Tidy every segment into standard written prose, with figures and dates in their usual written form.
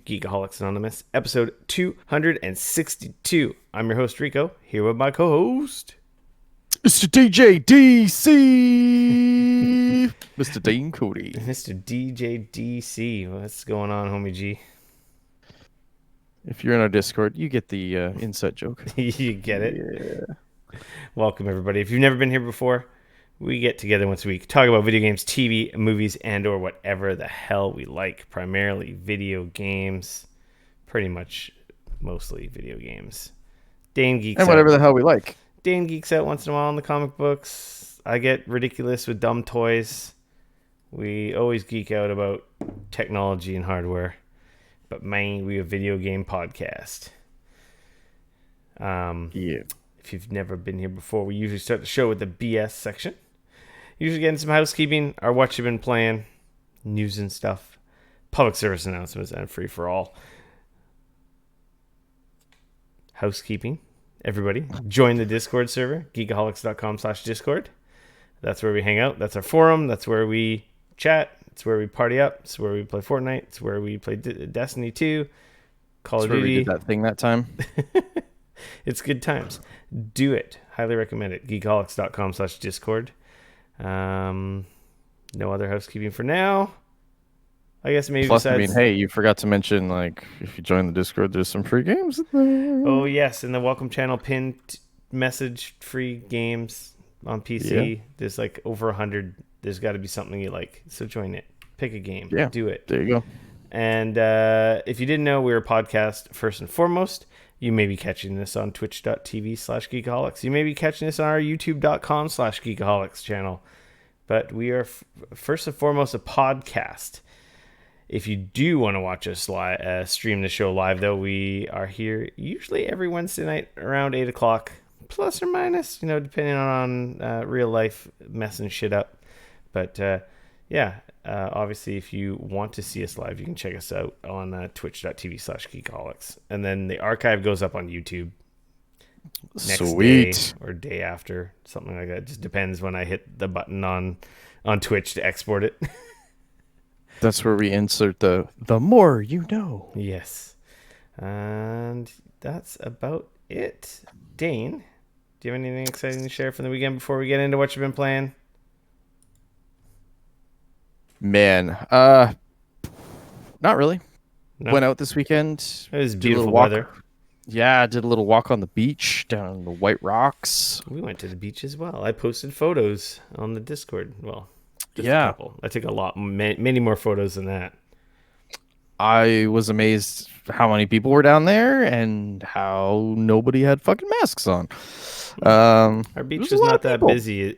Geekoholics Anonymous, episode 262. I'm your host, Rico, here with my co-host, Mr. DJ DC, Mr. Dean Cody. Mr. DJ DC. What's going on, homie G? If you're in our Discord, you get the inside joke. You get it? Yeah. Welcome, everybody. If you've never been here before, we get together once a week, talk about video games, TV, movies, and or whatever the hell we like. Primarily video games. Pretty much mostly video games. Dane geeks And whatever out. the hell we like. Dane geeks out once in a while in the comic books. I get ridiculous with dumb toys. We always geek out about technology and hardware. But man, we a video game podcast. Yeah. If you've never been here before, we usually start the show with the BS section. Usually getting some housekeeping, our what you've been playing, news and stuff, public service announcements, and free for all. Housekeeping. Everybody, join the Discord server, Geekoholics.com/Discord. That's where we hang out. That's our forum. That's where we chat. It's where we party up. It's where we play Fortnite. It's where we play Destiny 2, Call of Duty. We did that thing that time. It's good times. Do it. Highly recommend it. Geekoholics.com/Discord. No other housekeeping for now. I guess maybe Plus, besides... hey, you forgot to mention, if you join the Discord, there's some free games in there. Oh, yes. In the welcome channel pinned message, free games on PC. Yeah. There's over 100. There's got to be something you like. So join it. Pick a game. Yeah. Do it. There you go. And if you didn't know, we're a podcast first and foremost. You may be catching this on twitch.tv/Geekoholics. You may be catching this on our youtube.com/Geekoholics channel. But we are first and foremost a podcast. If you do want to watch us stream the show live, though, we are here usually every Wednesday night around 8 o'clock, plus or minus, depending on real life messing shit up. But obviously, if you want to see us live, you can check us out on twitch.tv/Geekoholics. And then the archive goes up on YouTube next day or day after, something like that. It just depends when I hit the button on Twitch to export it. That's where we insert the more you know. Yes. And that's about it. Dane, do you have anything exciting to share from the weekend before we get into what you've been playing? Man, not really. No. Went out this weekend. It was beautiful weather. Yeah, I did a little walk on the beach down in the White Rocks. We went to the beach as well. I posted photos on the Discord. Well, just a couple. I took many more photos than that. I was amazed how many people were down there and how nobody had fucking masks on. Our beach was not that busy.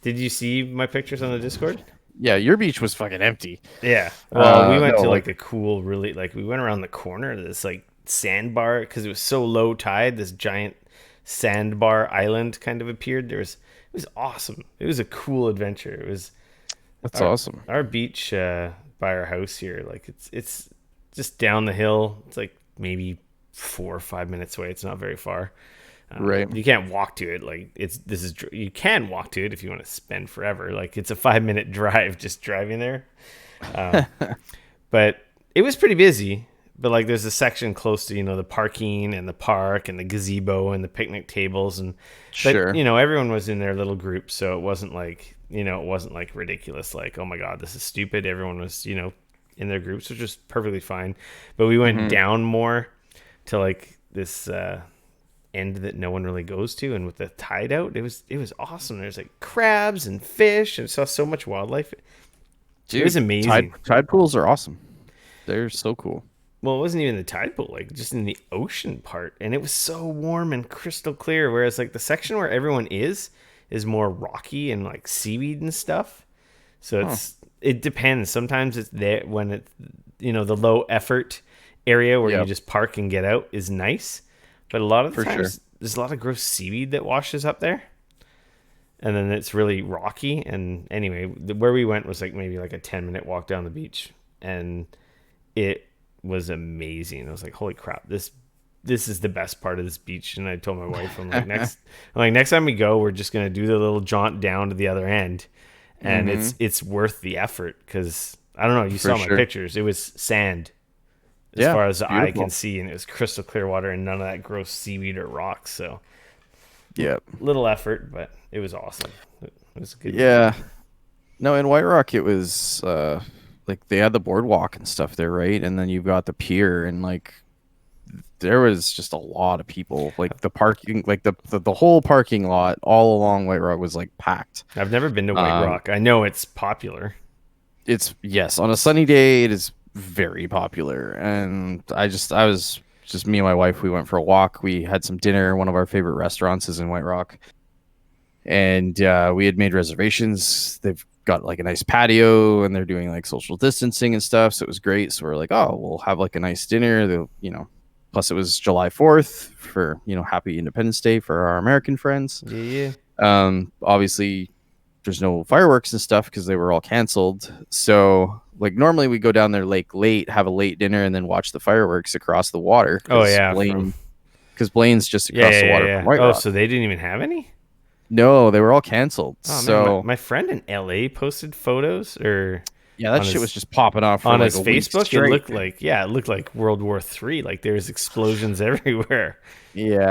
Did you see my pictures on the Discord? Yeah, your beach was fucking empty. Yeah. Well, we went to the cool, really, we went around the corner of this sandbar because it was so low tide. This giant sandbar island kind of appeared. It was awesome. It was a cool adventure. That's awesome. Our beach by our house here, it's just down the hill. It's maybe 4 or 5 minutes away. It's not very far. Right. You can't walk to it. You can walk to it if you want to spend forever. It's a 5-minute drive just driving there. But it was pretty busy. But there's a section close to, the parking and the park and the gazebo and the picnic tables. Sure. Everyone was in their little groups. So it wasn't ridiculous. Oh my God, this is stupid. Everyone was, in their groups, which was perfectly fine. But we went down more to this end that no one really goes to. And with the tide out, it was awesome. There's crabs and fish and saw so much wildlife. Dude, it was amazing. Tide pools are awesome. They're so cool. Well, it wasn't even the tide pool, just in the ocean part. And it was so warm and crystal clear. Whereas the section where everyone is more rocky and seaweed and stuff. So it depends. Sometimes it's there when it's, the low effort area where you just park and get out is nice. But a lot of the times there's a lot of gross seaweed that washes up there. And then it's really rocky. And anyway, where we went was maybe a 10-minute walk down the beach. And it was amazing. I was holy crap, this is the best part of this beach. And I told my wife, next time we go, we're just going to do the little jaunt down to the other end. And it's worth the effort because I don't know. You saw my pictures. It was sand. as Yeah, far as it's the eye can beautiful. see, and it was crystal clear water and none of that gross seaweed or rocks. So Yeah. little effort, but it was awesome. It was a good Yeah. weekend. No, in White Rock it was like they had the boardwalk and stuff there, right? And then you've got the pier and like there was just a lot of people. Like the parking, like the whole parking lot all along White Rock was like packed. I've never been to White Um Rock. I know it's popular. it's yes, on a sunny day it is very popular. And I was just me and my wife, we went for a walk. We had some dinner. One of our favorite restaurants is in White Rock. And we had made reservations. They've got like a nice patio, and they're doing like social distancing and stuff. So it was great. So we're like, oh, we'll have like a nice dinner. Plus it was July 4th for Happy Independence Day for our American friends. Yeah, yeah. Obviously, there's no fireworks and stuff because they were all canceled. So like normally we go down there like late, have a late dinner, and then watch the fireworks across the water Oh yeah, because Blaine's just yeah, across yeah, the yeah, water from yeah. White Oh, Rock. so they didn't even have any? No, they were all canceled. Oh man, my, So my friend in LA posted photos or yeah, that on shit was his just popping off for on like his a week Facebook. It straight. looked like it looked like World War III. Like there was explosions everywhere.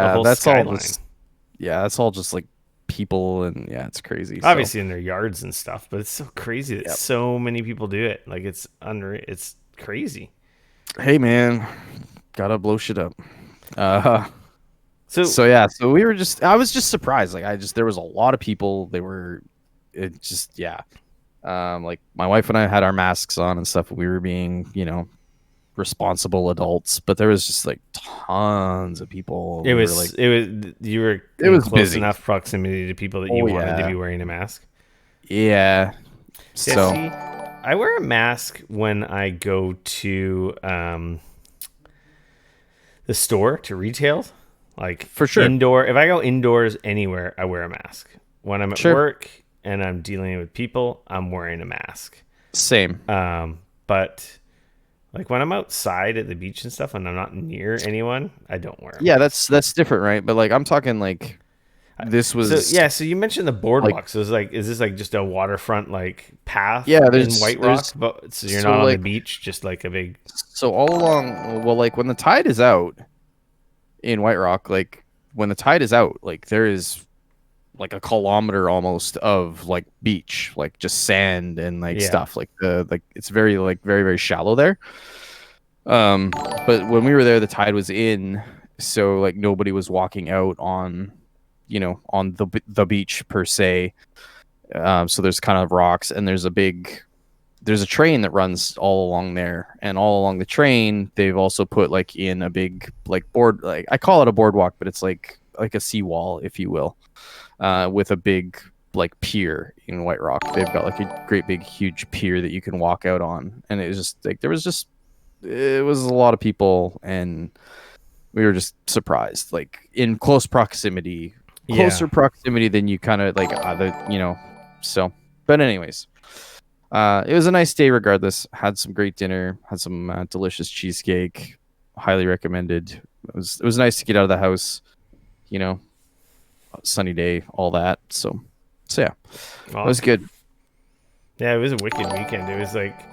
The Yeah, whole skyline. that's all just like people and yeah, it's crazy. So Obviously in their yards and stuff, but it's so crazy that yep. so many people do it. Like it's unreal. It's crazy. Hey man, gotta blow shit up. Uh So so yeah, so I was just surprised. Like there was a lot of people. It just yeah. Like my wife and I had our masks on and stuff. We were being, responsible adults, but there was just like tons of people. it We were like, was it was you were it in was close busy. enough proximity to people that you Oh wanted to yeah. be wearing a mask. Yeah. Yeah, So see, I wear a mask when I go to the store to retail, like for sure. indoor. If I go indoors anywhere, I wear a mask. When I'm at Sure. work and I'm dealing with people, I'm wearing a mask. Same. But like when I'm outside at the beach and stuff and I'm not near anyone, I don't wear a Yeah, mask. that's different, right? But like I'm talking like this So was yeah, so you mentioned the like boardwalk. So it's like, is this like just a waterfront like path yeah, in White Rock? there's But so you're so not on the like beach, just like a big. so all along well like when the tide is out in White Rock, like when the tide is out, like there is like a kilometer almost of like beach, like just sand and like Yeah, stuff. Like it's very like very very shallow there. But when we were there, the tide was in, so like nobody was walking out on, on the beach per se. So there's kind of rocks, and there's a train that runs all along there, and all along the train they've also put like in a big like board, like I call it a boardwalk, but it's like a seawall, if you will, with a big like pier in White Rock. They've got like a great big huge pier that you can walk out on, and it was just like it was a lot of people, and we were just surprised, like in yeah. closer proximity than you kind of like so. But anyways, it was a nice day regardless. Had some great dinner, had some delicious cheesecake. Highly recommended. It was nice to get out of the house, you know, sunny day, all that. So yeah, it was Awesome. good. Yeah, it was a wicked weekend. It was like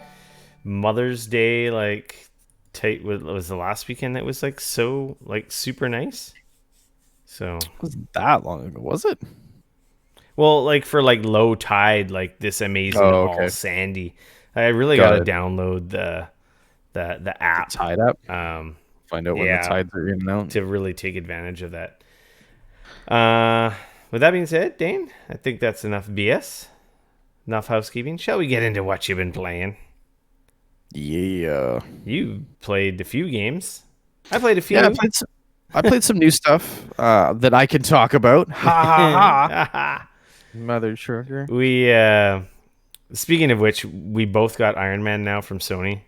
Mother's Day, like tight was the last weekend that was like so like super nice. So It wasn't that long ago, was it? well, like for like low tide, like this amazing Oh, all okay, sandy. I really got got to it. download the The app. tide up. Um, Find out when the yeah, tides are in and out. to really take advantage of that. Uh, with that being said, Dane, I think that's enough BS, enough housekeeping. Shall we get into what you've been playing? Yeah. You played a few games. I played a Yeah, few. I played some new stuff that I can talk about. Ha ha ha. Mother trucker. We speaking of which, we both got Iron Man now from Sony.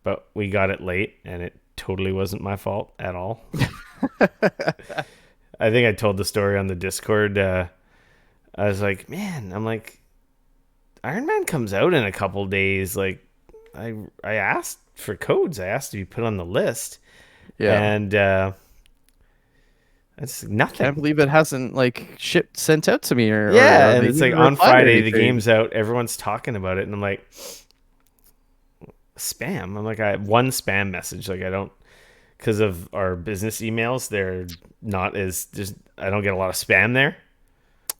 But we got it late and it totally wasn't my fault at all. I think I told the story on the Discord. I was like, man, I'm like, Iron Man comes out in a couple days. Like, I asked for codes. I asked to be put on the list, Yeah. and it's Can't nothing. believe it hasn't like shipped sent out to me or Yeah, and they it's like didn't on reply or Friday the anything. game's out. Everyone's talking about it, and I'm like, spam. I'm like, I have one spam message. Like, I don't, because of our business emails, they're not as just. I don't get a lot of spam there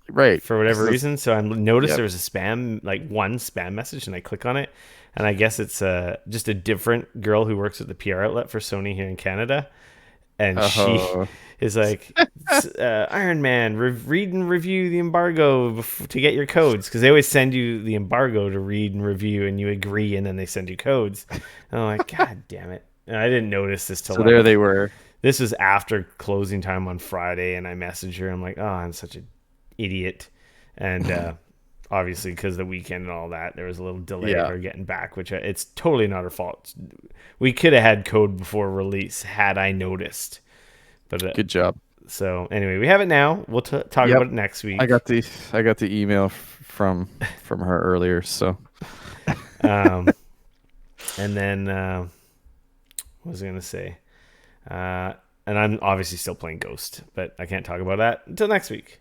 Right. for whatever 'Cause that's, reason. So I noticed yep. there was a spam, like one spam message, and I click on it, and I guess it's just a different girl who works at the PR outlet for Sony here in Canada, and she Uh, is like, Iron Man, read and review the embargo to get your codes, because they always send you the embargo to read and review, and you agree, and then they send you codes. And I'm like, God damn it! And I didn't notice this till so there they like were. this was after closing time on Friday, and I messaged her. I'm like, oh, I'm such an idiot, and obviously because the weekend and all that, there was a little delay of Yeah. her getting back, which it's totally not her fault. We could have had code before release had I noticed, but Good job. so anyway, we have it now. We'll talk Yep. about it next I week. got the I got the email from her earlier. So Um, and then what was I gonna say? And I'm obviously still playing Ghost, but I can't talk about that until next week.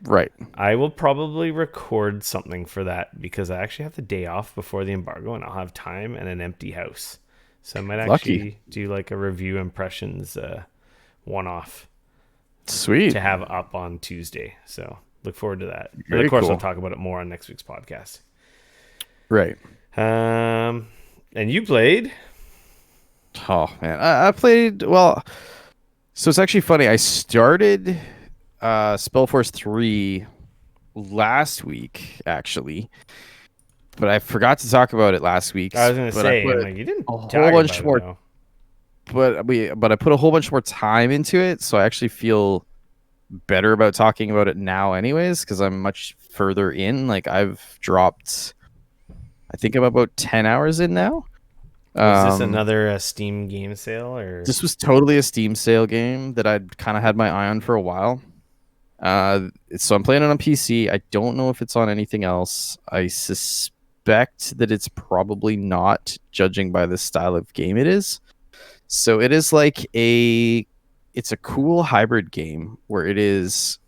right. I will probably record something for that because I actually have the day off before the embargo, and I'll have time and an empty house. So I might Lucky. actually do like a review impressions one off Sweet. to have up on Tuesday. So look forward to that. And of Very course, I'll cool. talk about it more on next week's podcast. Right. And you played? Oh man, I played well. So it's actually funny. I started Spellforce 3 last week, actually, but I forgot to talk about it last week. I was gonna But I say, I'm put like, you didn't a whole talk bunch about it more. though. But I put a whole bunch more time into it, so I actually feel better about talking about it now, anyways, because I'm much further in. Like I've dropped, I think I'm about 10 hours in now. Was this Um, another Steam game sale or? this was totally a Steam sale game that I'd kind of had my eye on for a while. So I'm playing it on PC. I don't know if it's on anything else. I suspect that it's probably not, judging by the style of game it is. So it is like it's a cool hybrid game where it is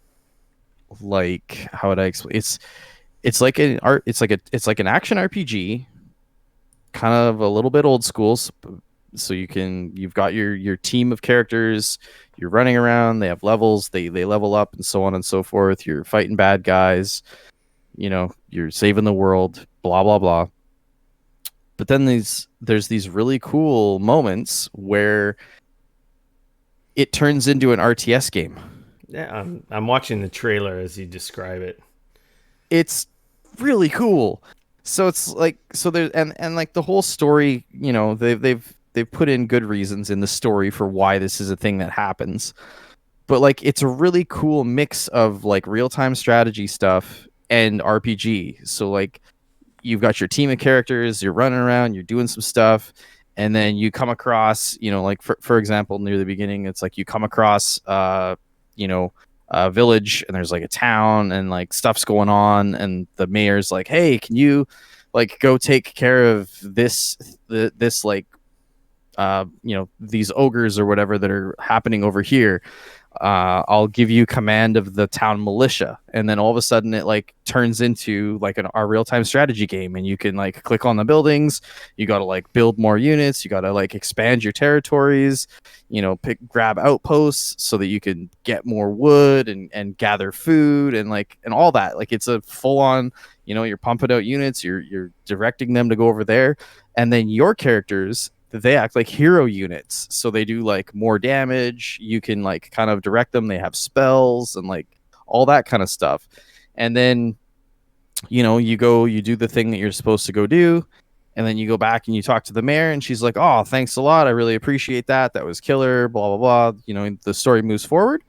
like, how would I explain? It's like an action RPG, kind of a little bit old school. So you've got your team of characters, you're running around, they have levels, they level up and so on and so forth. You're fighting bad guys, you're saving the world, blah blah blah. But then there's these really cool moments where it turns into an RTS game. Yeah, I'm watching the trailer as you describe it. It's really cool. So it's like, so there, and like the whole story, they've put in good reasons in the story for why this is a thing that happens. But like it's a really cool mix of like real-time strategy stuff and RPG. So like you've got your team of characters, you're running around, you're doing some stuff, and then you come across, like for example, near the beginning, it's like you come across you know, a village, and there's like a town, and like stuff's going on, and the mayor's like, "Hey, can you like go take care of this like these ogres or whatever that are happening over here? I'll give you command of the town militia." And then all of a sudden it like turns into like our real-time strategy game, and you can like click on the buildings, you got to like build more units, you got to like expand your territories, grab outposts so that you can get more wood and gather food and like and all that. Like it's a full-on, you're pumping out units, you're directing them to go over there, and then your characters, they act like hero units, so they do like more damage. You can like kind of direct them, they have spells and like all that kind of stuff. And then you do the thing that you're supposed to go do, and then you go back and you talk to the mayor, and she's like, "Oh, thanks a lot, I really appreciate that was killer, blah blah blah." The story moves forward,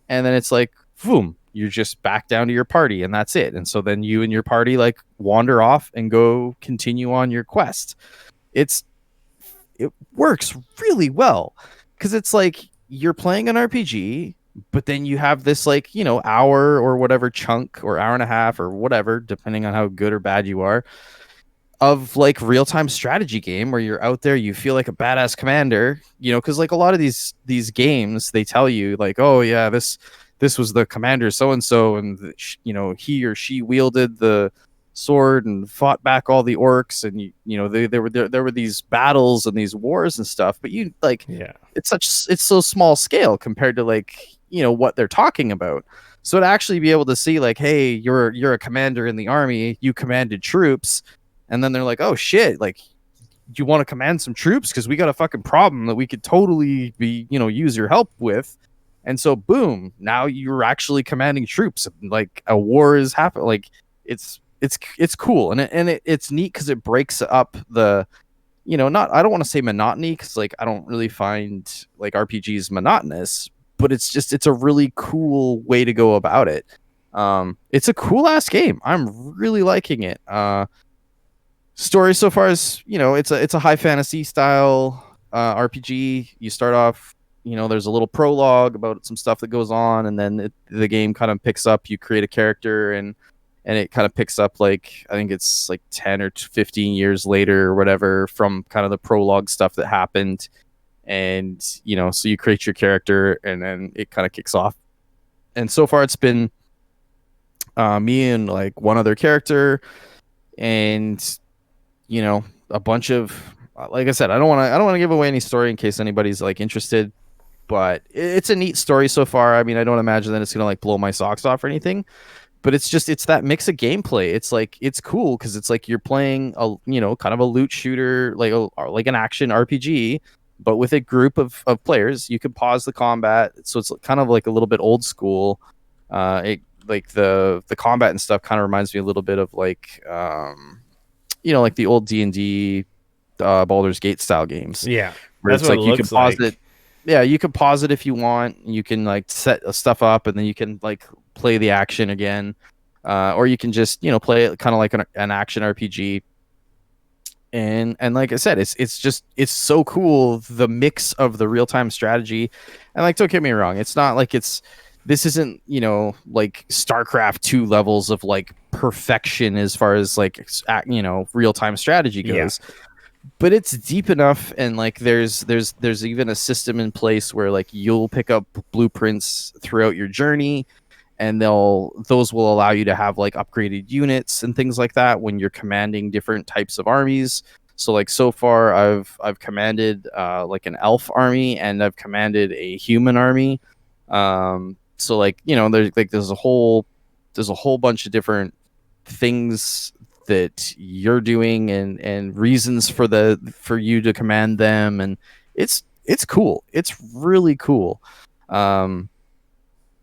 and then it's like, boom, you're just back down to your party, and that's it. And so then you and your party like wander off and go continue on your quest. It works really well because it's like you're playing an RPG, but then you have this like, hour or whatever chunk, or hour and a half or whatever, depending on how good or bad you are, of like real-time strategy game where you're out there, you feel like a badass commander, because like a lot of these games, they tell you like, "Oh yeah, this was the commander so and so, and he or she wielded the sword and fought back all the orcs, and there were these battles and these wars and stuff, but you like Yeah. it's so small scale compared to like what they're talking about. So to actually be able to see like, hey, you're a commander in the army, you commanded troops, and then they're like, oh shit, like, do you want to command some troops? Because we got a fucking problem that we could totally be, use your help with. And so, boom, now you're actually commanding troops. Like a war is happening. Like it's cool, and it's neat because it breaks up the, not, I don't want to say monotony, because like I don't really find like RPGs monotonous, but it's a really cool way to go about it. It's a cool ass game. I'm really liking it. Story so far is, it's a high fantasy style RPG. You start off, there's a little prologue about some stuff that goes on, and then the game kind of picks up. You create a character, and it kind of picks up, like, I think it's like 10 or 15 years later or whatever from kind of the prologue stuff that happened. And so you create your character, and then it kind of kicks off. And so far it's been me and like one other character, and a bunch of, like I said, I don't want to give away any story in case anybody's like interested, but it's a neat story so far. I mean, I don't imagine that it's gonna like blow my socks off or anything, but it's that mix of gameplay. It's like, it's cool because it's like you're playing a kind of a loot shooter, like an action RPG, but with a group of players. You can pause the combat, so it's kind of like a little bit old school. It like the combat and stuff kind of reminds me a little bit of like like the old D&D Baldur's Gate style games. Yeah. Where That's it's what like it you can looks pause like. it. Yeah, you can pause it if you want. You can like set stuff up, and then you can like play the action again. Or you can just, play it kind of like an action RPG. And like I said, it's so cool, the mix of the real-time strategy. And like, don't get me wrong, it's not like this isn't, like StarCraft 2 levels of like perfection as far as like real-time strategy goes. Yeah. But it's deep enough, and like there's even a system in place where like you'll pick up blueprints throughout your journey, and those will allow you to have like upgraded units and things like that when you're commanding different types of armies. So like, so far I've commanded like an elf army, and I've commanded a human army. So like, there's a whole bunch of different things that you're doing, and reasons for you to command them, and it's cool. It's really cool.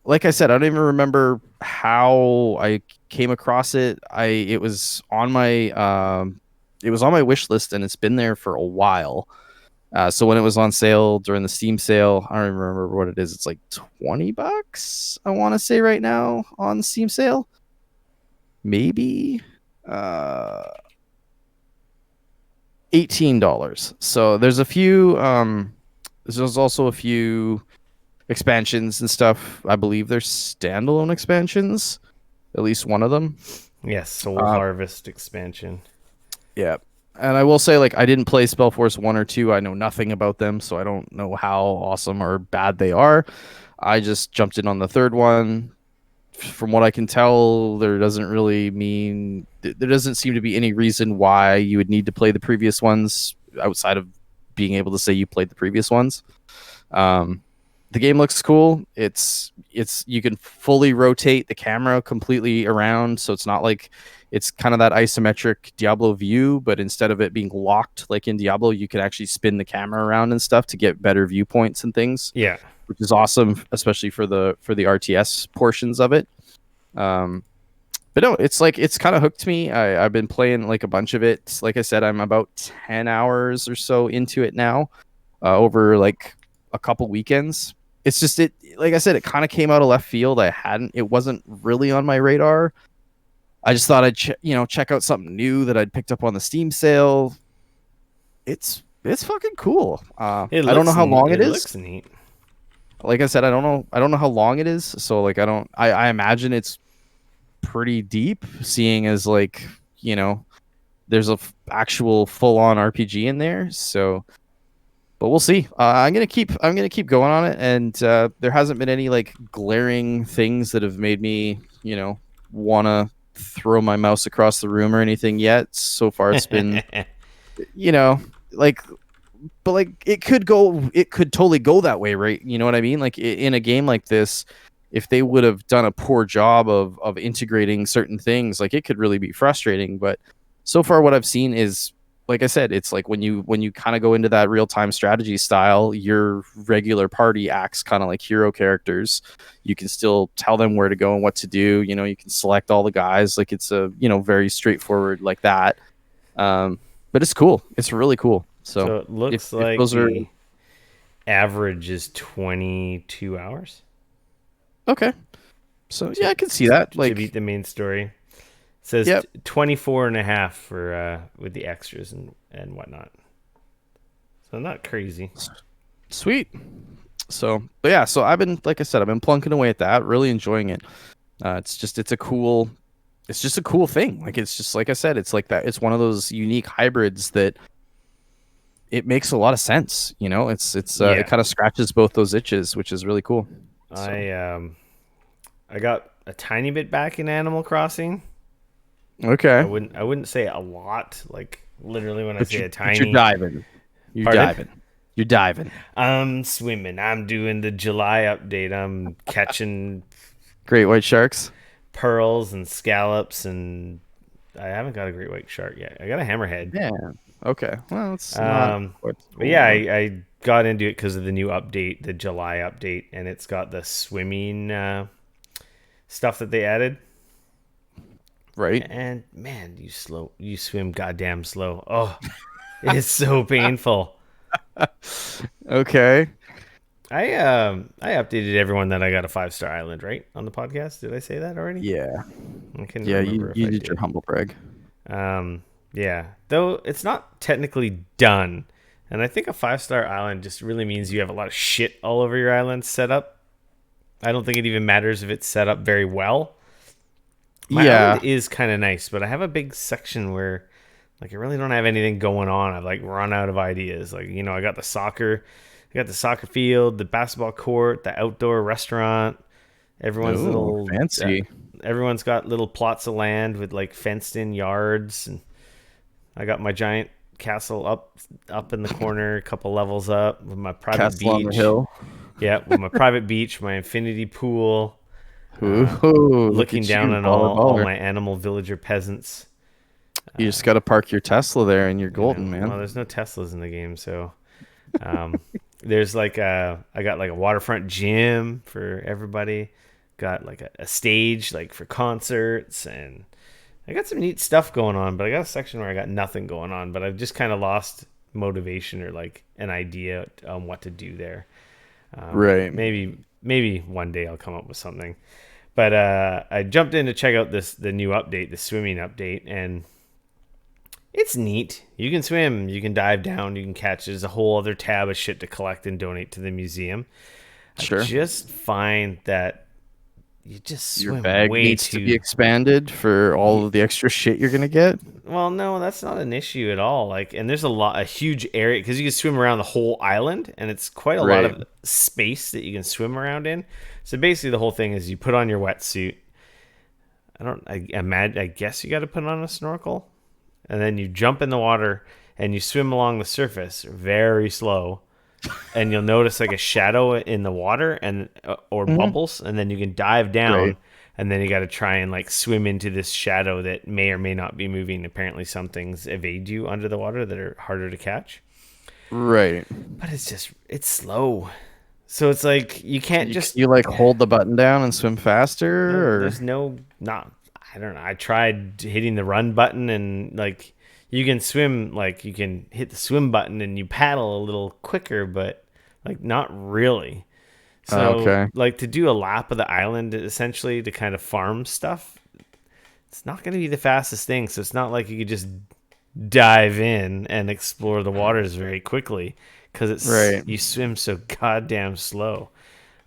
Like I said, I don't even remember how I came across it. It was on my wish list, and it's been there for a while. So when it was on sale during the Steam sale, I don't even remember what it is. It's like $20, I want to say, right now on the Steam sale. Maybe $18. So there's a few. There's also a few expansions and stuff. I believe they're standalone expansions, at least one of them. Yes, Soul Harvest expansion. Yeah. And I will say, like, I didn't play Spellforce 1 or 2. I know nothing about them, so I don't know how awesome or bad they are. I just jumped in on the third one. From what I can tell, there doesn't seem to be any reason why you would need to play the previous ones outside of being able to say you played the previous ones. The game looks cool. It's you can fully rotate the camera completely around, so it's not like, it's kind of that isometric Diablo view, but instead of it being locked like in Diablo, you can actually spin the camera around and stuff to get better viewpoints and things. Yeah. Which is awesome, especially for the RTS portions of it. But no, it's like, it's kind of hooked me. I've been playing like a bunch of it. Like I said, I'm about 10 hours or so into it now, over like a couple weekends. It's just, like I said, it kind of came out of left field. It wasn't really on my radar. I just thought I'd check out something new that I'd picked up on the Steam sale. It's fucking cool. I don't know how long it is. It looks neat. Like I said, I don't know how long it is. So like, I imagine it's pretty deep, seeing as like, there's a actual full on RPG in there. So, but we'll see. I'm gonna keep going on it, and there hasn't been any like glaring things that have made me, wanna throw my mouse across the room or anything yet. So far, it's been, you know, like, but like it could totally go that way, right? You know what I mean? Like in a game like this, if they would have done a poor job of integrating certain things, like it could really be frustrating. But so far, what I've seen is, like I said, it's like when you kind of go into that real time strategy style, your regular party acts kind of like hero characters. You can still tell them where to go and what to do. You know, you can select all the guys. Like it's a very straightforward like that. Um, but it's cool. It's really cool. So So it looks if like those are the average is 22 hours okay, so to yeah, I can see that. to beat Like, the main story. It says yep, 24 and a half for with the extras and whatnot. So not crazy. sweet. So, but yeah, so I've been, like I said, I've been plunking away at that, really enjoying it. It's just a cool thing. Like it's just like I said, it's like that. It's one of those unique hybrids that it makes a lot of sense. You know, it Yeah. kind of scratches both those itches, which is really cool. So I got a tiny bit back in Animal Crossing. okay, I wouldn't say a lot. Like literally when I but say you a but you're tiny. diving, you're Pardon? diving, you're diving. I'm swimming. I'm doing the July update. I'm catching Great white sharks. pearls and scallops, and I haven't got a great white shark yet. I got a hammerhead. Yeah. Okay. Well, it's not Um, quite but yeah, cool. I got into it because of the new update, the July update, and it's got the swimming stuff that they added. Right. And man, you swim goddamn slow. Oh, it's so painful. Okay. I updated everyone that I got a 5-star island, right, on the podcast. Did I say that already? Yeah. I couldn't Yeah. remember if You I did your did. humble brag. Yeah, though it's not technically done, and I think a 5-star island just really means you have a lot of shit all over your island set up. I don't think it even matters if it's set up very well. My island Yeah. is kind of nice, but I have a big section where like I really don't have anything going on. I've like run out of ideas. Like, I got the soccer field, the basketball court, the outdoor restaurant. Everyone's Oh, little fancy. everyone's got little plots of land with like fenced in yards, and I got my giant castle up in the corner, a couple levels up with my private Castle on the beach. hill. Yeah, with my private beach, my infinity pool, Ooh, look looking at down you, on baller all baller. my animal villager peasants. You just got to park your Tesla there and you're You know, golden, well, man. there's no Teslas in the game, so um, there's like I got like a waterfront gym for everybody. Got like a stage like for concerts, and I got some neat stuff going on. But I got a section where I got nothing going on. But I've just kind of lost motivation or like an idea on what to do there. Right. Maybe one day I'll come up with something. But I jumped in to check out the new update, the swimming update, and it's neat. You can swim, you can dive down, you can catch. There's a whole other tab of shit to collect and donate to the museum. I Sure. just find that you just Your swim bag way needs to be too. expanded for all of the extra shit you're going to get. Well, no, that's not an issue at all. Like, and there's a huge area because you can swim around the whole island, and it's quite a lot Right. of space that you can swim around in. So basically, the whole thing is you put on your wetsuit. I imagine. I guess you got to put on a snorkel, and then you jump in the water and you swim along the surface very slow, and you'll notice like a shadow in the water and or Mhm. bubbles, and then you can dive Right. down, and then you got to try and like swim into this shadow that may or may not be moving. Apparently, some things evade you under the water that are harder to catch, Right. but it's slow. So it's like you So can't you just you like hold the button down and swim no. faster or There's no not. I don't know. I tried hitting the run button and like you can swim like you can hit the swim button and you paddle a little quicker, but like not really. So, okay. like to do a lap of the island essentially to kind of farm stuff, it's not going to be the fastest thing. So, it's not like you could just dive in and explore the waters very quickly because Right. you swim so goddamn slow.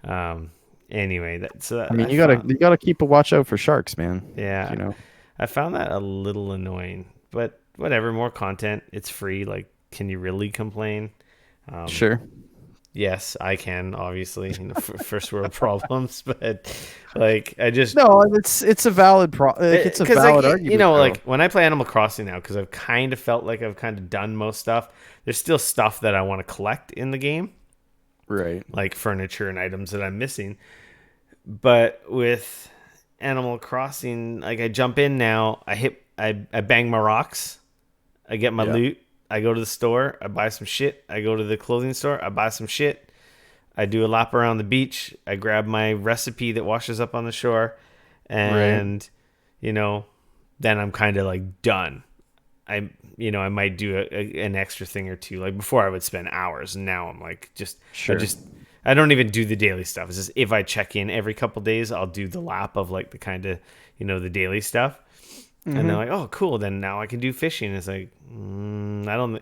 Um, anyway, I mean, I found, you got to keep a watch out for sharks, man. yeah, You know. I found that a little annoying, but whatever, more content. It's free. Like, can you really complain? Um, Sure. Yes, I can, obviously, first world problems, but like I just No, it's a valid it's a because like valid argument like though. when I play Animal Crossing now, because I've kind of felt like I've kind of done most stuff. There's still stuff that I want to collect in the game, Right. like furniture and items that I'm missing. But with Animal Crossing, like I jump in now, I bang my rocks, I get my Yeah. loot, I go to the store, I buy some shit, I go to the clothing store, I buy some shit, I do a lap around the beach, I grab my recipe that washes up on the shore, Right. and you know, then I'm kind of like done. I might do an extra thing or two. Like before, I would spend hours, and now I'm like, Sure. I don't even do the daily stuff. It's just if I check in every couple days, I'll do the lap of like the kind of the daily stuff, and they're Mm-hmm. like, oh, cool. Then now I can do fishing. It's like, I don't.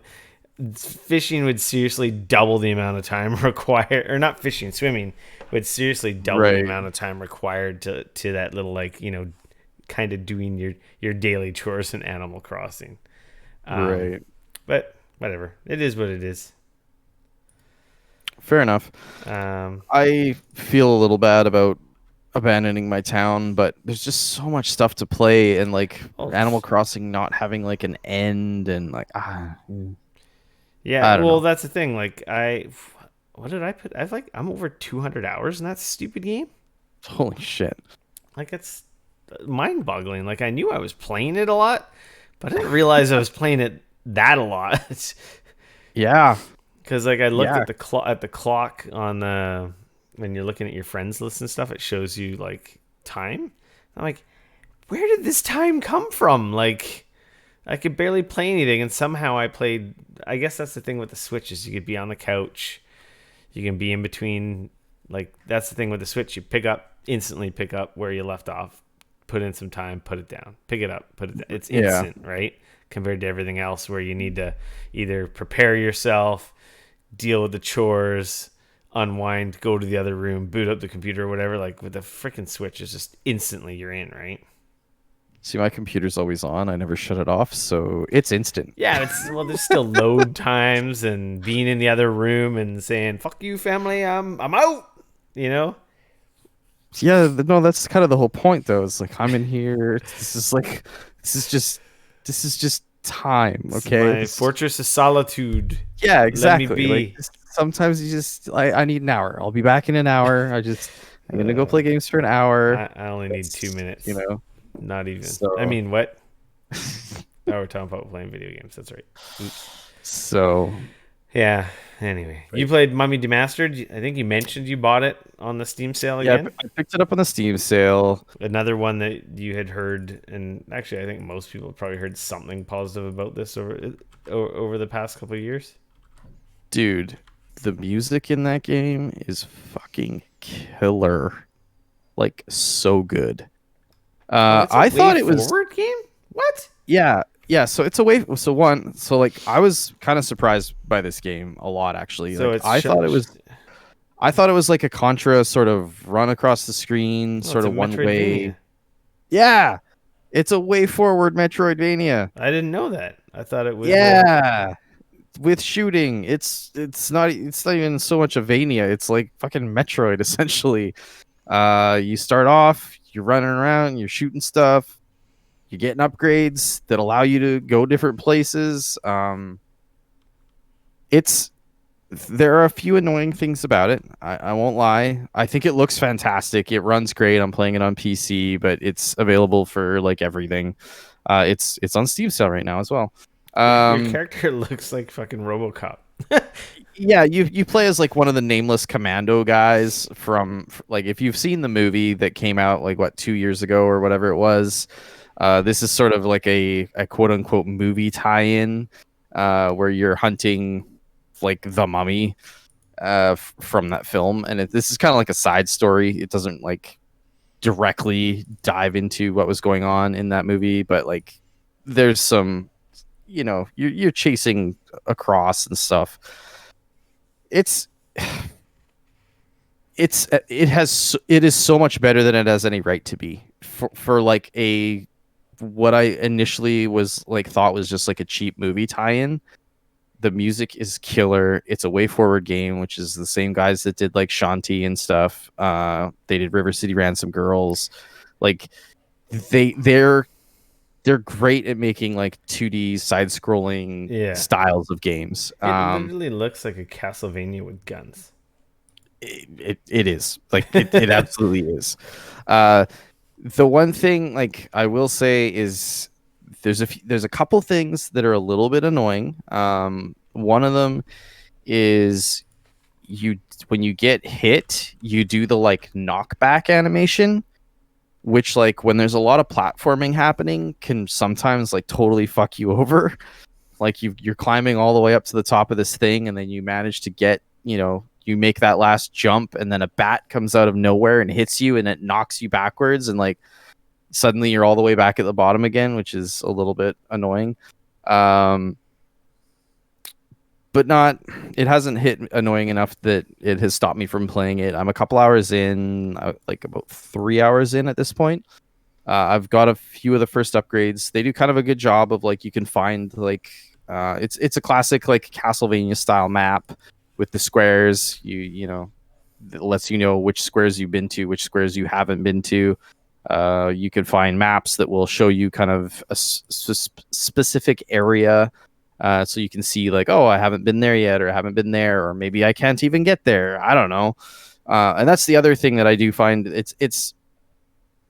Fishing would seriously double the amount of time required, or not fishing, swimming would seriously double the Right. amount of time required to that little like kind of doing your daily chores in Animal Crossing. Um, Right. but whatever, it is what it is. Fair enough. Um, I feel a little bad about abandoning my town, but there's just so much stuff to play, and like oh, Animal Crossing not having like an end, and like yeah. I don't Well, know. that's the thing. Like what did I put? I'm over 200 hours in that stupid game. Holy shit. Like it's mind-boggling. Like I knew I was playing it a lot, but I didn't realize I was playing it that a lot. Yeah. Because like I looked Yeah. at the clock on when you're looking at your friends list and stuff, it shows you like time. I'm like, where did this time come from? Like I could barely play anything, and somehow I played. I guess that's the thing with the Switch is you could be on the couch, you can be in between. Like that's the thing with the Switch, you instantly pick up where you left off, put in some time, put it down, pick it up, put it down. It's Yeah. instant, right? Compared to everything else where you need to either prepare yourself, deal with the chores, unwind, go to the other room, boot up the computer or whatever. Like with the freaking Switch, it's just instantly you're in, right? See, my computer's always on. I never shut it off, so it's instant. Yeah, there's still load times and being in the other room and saying "fuck you, family, I'm out." You know, Yeah, no, that's kind of the whole point, though. It's like I'm in here. This is like, this is just, this is just time. this is Okay. my fortress of solitude. Yeah, Let me exactly. Like be. sometimes you just, I need an hour. I'll be back in an hour. I'm gonna go Uh, play games for an hour. I only need two That's, you minutes. know. Not even. I So, mean, what? Oh, we're talking about playing video games. That's right. Oops. so Yeah. Anyway, you like, played Mummy Demastered. I think you mentioned you bought it on the Steam sale yeah, again. I picked it up on the Steam sale. Another one that you had heard, and actually, I think most people have probably heard something positive about this over the past couple of years. Dude, the music in that game is fucking killer. Like so good. Oh, it's a I way thought it was forward game. What? yeah, so it's a way so like I was kind of surprised by this game a lot actually. So Like it's I thought it was like a Contra sort of run across the screen, oh, it's sort a of one way. Metroidvania. Yeah. It's a way forward Metroidvania. I didn't know that. I thought it was a. Yeah. With shooting. It's not even so much a Vania. It's like fucking Metroid essentially. You start off, you're running around, you're shooting stuff, you're getting upgrades that allow you to go different places. It's There are a few annoying things about it. I won't lie. I think it looks fantastic. It runs great. I'm playing it on PC, but it's available for like everything. It's on Steam sale right now as well. Your Um, character looks like fucking RoboCop. yeah, you play as like one of the nameless commando guys from like if you've seen the movie that came out like what 2 years ago or whatever it was. This is sort of like a quote unquote movie tie-in where you're hunting like the mummy from that film, and this is kind of like a side story. It doesn't like directly dive into what was going on in that movie, but like there's some, you're chasing across and stuff. It's it is so much better than it has any right to be for like what I initially was like thought was just like a cheap movie tie-in. The music is killer. It's a way forward game, which is the same guys that did like Shanti and stuff. They did River City Ransom Girls. Like they're great at making like 2D side scrolling Yeah. styles of games. It literally looks like a Castlevania with guns. It is like it absolutely is. Uh, the one thing like I will say is there's a couple things that are a little bit annoying. One of them is you when you get hit, you do the like knockback animation, which like when there's a lot of platforming happening can sometimes like totally fuck you over. Like you're climbing all the way up to the top of this thing and then you manage to get, you make that last jump and then a bat comes out of nowhere and hits you and it knocks you backwards and like suddenly you're all the way back at the bottom again, which is a little bit annoying. But not, it hasn't hit annoying enough that it has stopped me from playing it. I'm a couple hours in, like about 3 hours in at this point. I've got a few of the first upgrades. They do kind of a good job of like you can find like it's a classic like Castlevania style map with the squares. It lets you know which squares you've been to, which squares you haven't been to. You can find maps that will show you kind of a specific area. So you can see like, oh, I haven't been there yet, or I haven't been there, or maybe I can't even get there. I don't know. And that's the other thing that I do find it's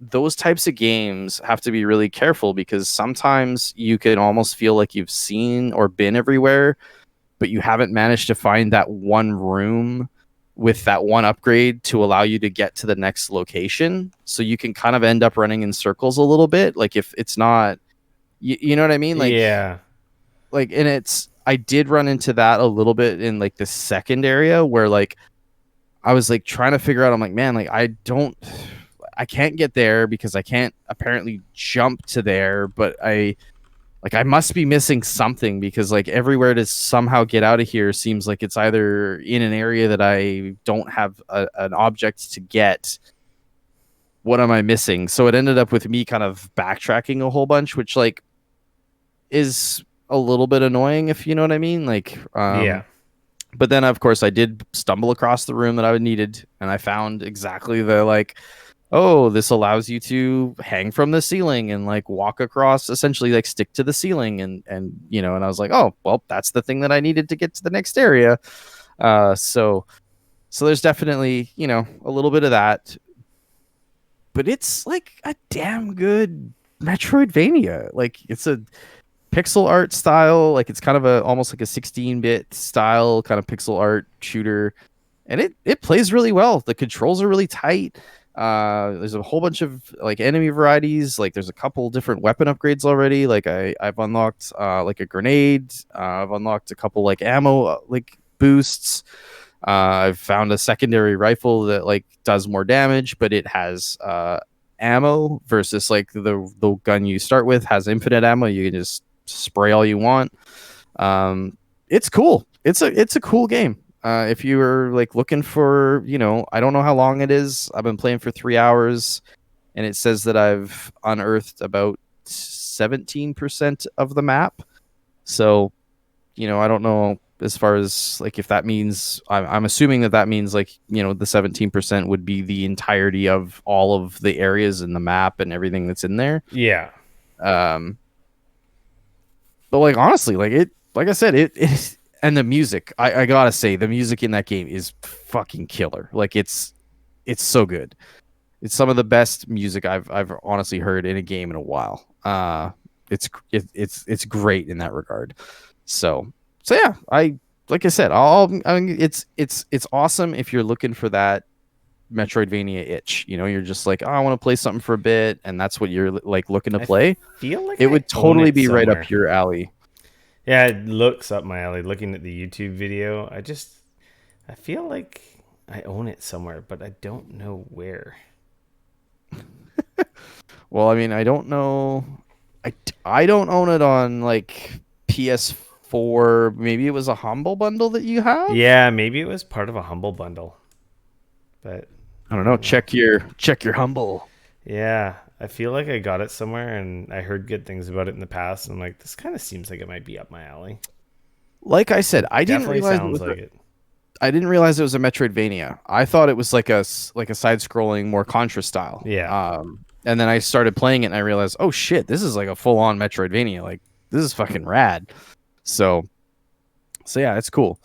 those types of games have to be really careful because sometimes you can almost feel like you've seen or been everywhere, but you haven't managed to find that one room with that one upgrade to allow you to get to the next location. So you can kind of end up running in circles a little bit. Like if it's not, you know what I mean? Yeah. And I did run into that a little bit in like the second area where like I was like trying to figure out, I'm like, man, like I can't get there because I can't apparently jump to there, but I must be missing something because like everywhere to somehow get out of here seems like it's either in an area that I don't have an object to get. What am I missing? So it ended up with me kind of backtracking a whole bunch, which like is a little bit annoying, if you know what I mean. Like, Yeah. but then of course I did stumble across the room that I needed, and I found exactly the like, oh, this allows you to hang from the ceiling and like walk across, essentially like stick to the ceiling, and and I was like, oh, well, that's the thing that I needed to get to the next area. So there's definitely a little bit of that, but it's like a damn good Metroidvania. Like it's a pixel art style, like it's kind of almost like a 16-bit style kind of pixel art shooter, and it plays really well. The controls are really tight. There's a whole bunch of like enemy varieties. Like there's a couple different weapon upgrades already. Like I've unlocked like a grenade. I've unlocked a couple like ammo like boosts. I've found a secondary rifle that like does more damage, but it has ammo versus like the gun you start with has infinite ammo. You can just spray all you want. It's cool. It's a cool game. If you were like looking for, I don't know how long it is. I've been playing for 3 hours, and it says that I've unearthed about 17% of the map. So, I don't know as far as like if that means I'm assuming that means like the 17% would be the entirety of all of the areas in the map and everything that's in there. Yeah. But like honestly, like I said, it and the music, I gotta say, the music in that game is fucking killer. Like it's so good. It's some of the best music I've honestly heard in a game in a while. It's great in that regard. So yeah, like I said, I mean, it's awesome if you're looking for that Metroidvania itch. You're just like, oh, I want to play something for a bit, and that's what you're like looking to play. Feel like It I would own totally it be right somewhere. up your alley. Yeah, it looks up my alley. Looking at the YouTube video, I feel like I own it somewhere, but I don't know where. Well, I mean, I don't know. I don't own it on like PS4. Maybe it was a Humble Bundle that you have. Yeah, maybe it was part of a Humble Bundle, but I don't know. Check your Humble. yeah, I feel like I got it somewhere, and I heard good things about it in the past. And I'm like, this kind of seems like it might be up my alley. Like I said, Definitely sounds like it. I didn't realize it was a Metroidvania. I thought it was like a side-scrolling, more Contra style. Yeah. And then I started playing it, and I realized, oh shit, this is like a full-on Metroidvania. Like this is fucking rad. So, so yeah, it's cool.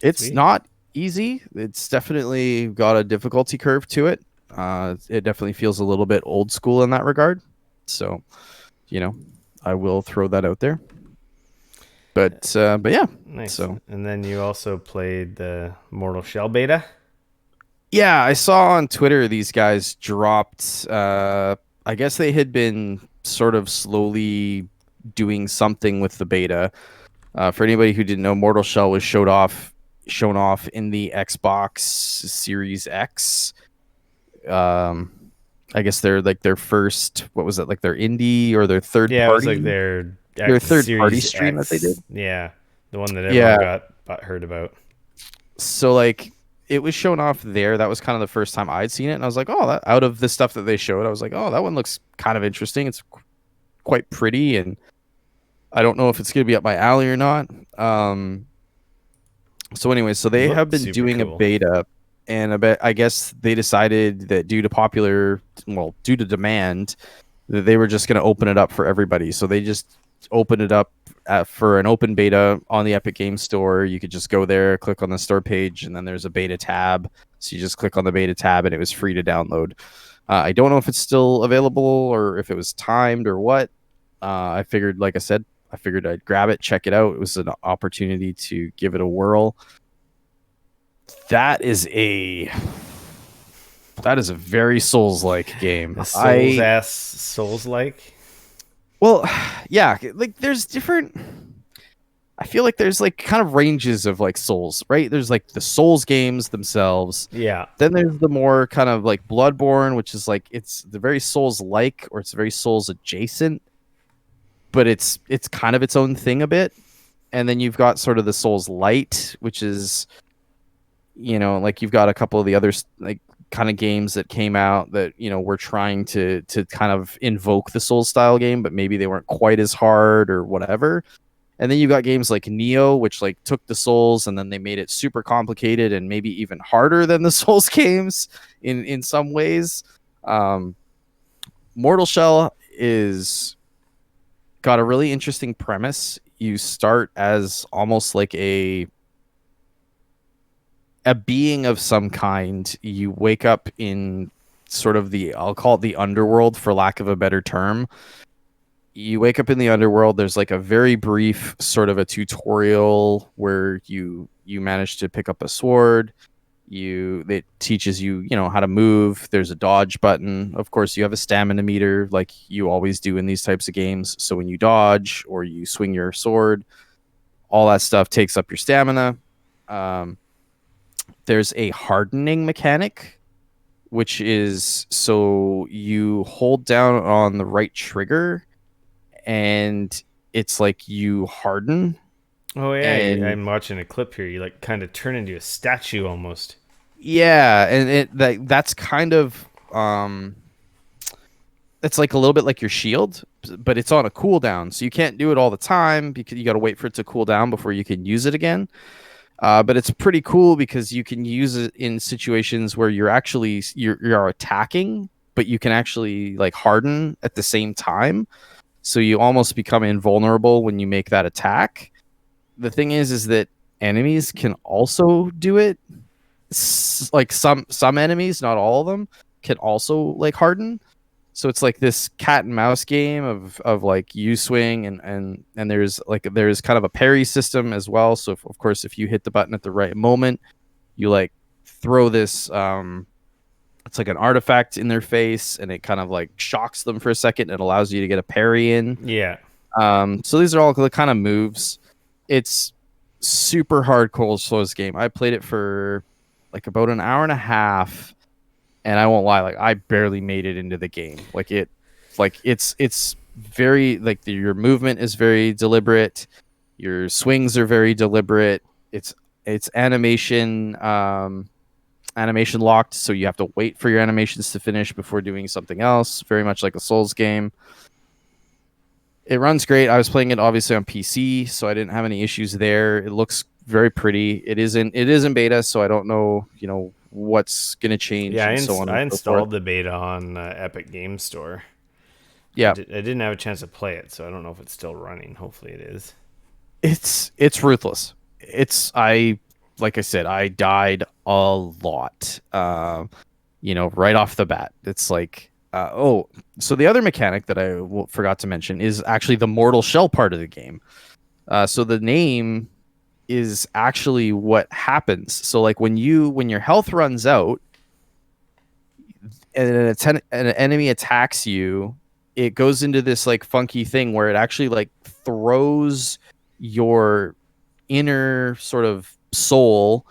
It's Sweet. not easy. It's definitely got a difficulty curve to it. It definitely feels a little bit old school in that regard. So, you know, I will throw that out there. But yeah. Nice. So And then you also played the Mortal Shell beta. yeah, I saw on Twitter these guys dropped. I guess they had been sort of slowly doing something with the beta. For anybody who didn't know, Mortal Shell was shown off in the Xbox Series X. I guess they're like their first. What was it, like their indie or their third Yeah, it was like party? their Their X third party Series stream that they did. X. Yeah, the one that everyone Yeah. got heard about. So like it was shown off there. That was kind of the first time I'd seen it, and I was like, oh, that, out of the stuff that they showed, I was like, oh, that one looks kind of interesting. It's quite pretty, and I don't know if it's gonna be up my alley or not. So anyway, so they have Looked been super doing a cool. beta, and I guess they decided that due to demand, that they were just going to open it up for everybody. So they just opened it up for an open beta on the Epic Games Store. You could just go there, click on the store page, and then there's a beta tab. So you just click on the beta tab, and it was free to download. I don't know if it's still available or if it was timed or what. I figured, like I said, I figured I'd grab it, check it out. It was an opportunity to give it a whirl. That is a very Souls-like game. The Souls like. Well, yeah, like there's different. I feel like there's like kind of ranges of like Souls, right? There's like the Souls games themselves. Yeah. Then there's the more kind of like Bloodborne, which is like it's the very Souls-like or it's very Souls adjacent, but it's kind of its own thing a bit. And then you've got sort of the Souls Light, which is, like you've got a couple of the other like kind of games that came out that were trying to kind of invoke the Souls style game, but maybe they weren't quite as hard or whatever. And then you got games like Neo, which like took the Souls and then they made it super complicated and maybe even harder than the Souls games in some ways. Mortal Shell is got a really interesting premise. You start as almost like a being of some kind. You wake up in sort of I'll call it the underworld for lack of a better term. You wake up in the underworld. There's like a very brief sort of a tutorial where you manage to pick up a sword. It teaches you how to move. There's a dodge button. Of course, you have a stamina meter like you always do in these types of games. So when you dodge or you swing your sword, all that stuff takes up your stamina. There's a hardening mechanic, which is so you hold down on the right trigger and it's like you harden. Oh yeah, And I'm watching a clip here. You like kind of turn into a statue almost. yeah, and that's kind of it's like a little bit like your shield, but it's on a cooldown, so you can't do it all the time because you got to wait for it to cool down before you can use it again. But it's pretty cool because you can use it in situations where you're attacking, but you can actually like harden at the same time. So you almost become invulnerable when you make that attack. The thing is that enemies can also do it. Like some enemies, not all of them, can also like harden. So it's like this cat and mouse game of like you swing and there's kind of a parry system as well. So of course if you hit the button at the right moment, you like throw this it's like an artifact in their face and it kind of like shocks them for a second and allows you to get a parry in. Yeah. So these are all the kind of moves. It's super hardcore Souls game. I played it for like about an hour and a half, and I won't lie, like I barely made it into the game. It's very like your movement is very deliberate, your swings are very deliberate. It's animation locked, so you have to wait for your animations to finish before doing something else. Very much like a Souls game. It runs great. I was playing it obviously on PC, so I didn't have any issues there. It looks very pretty. It is in beta, so I don't know, what's going to change Yeah, and so on I and so forth. installed the beta on Epic Game Store. Yeah, I didn't have a chance to play it, so I don't know if it's still running. Hopefully, it is. it's ruthless. I like I said, I died a lot. Right off the bat. It's like so the other mechanic that I forgot to mention is actually the mortal shell part of the game. So the name is actually what happens. So like when your health runs out and an enemy attacks you, it goes into this like funky thing where it actually like throws your inner sort of soul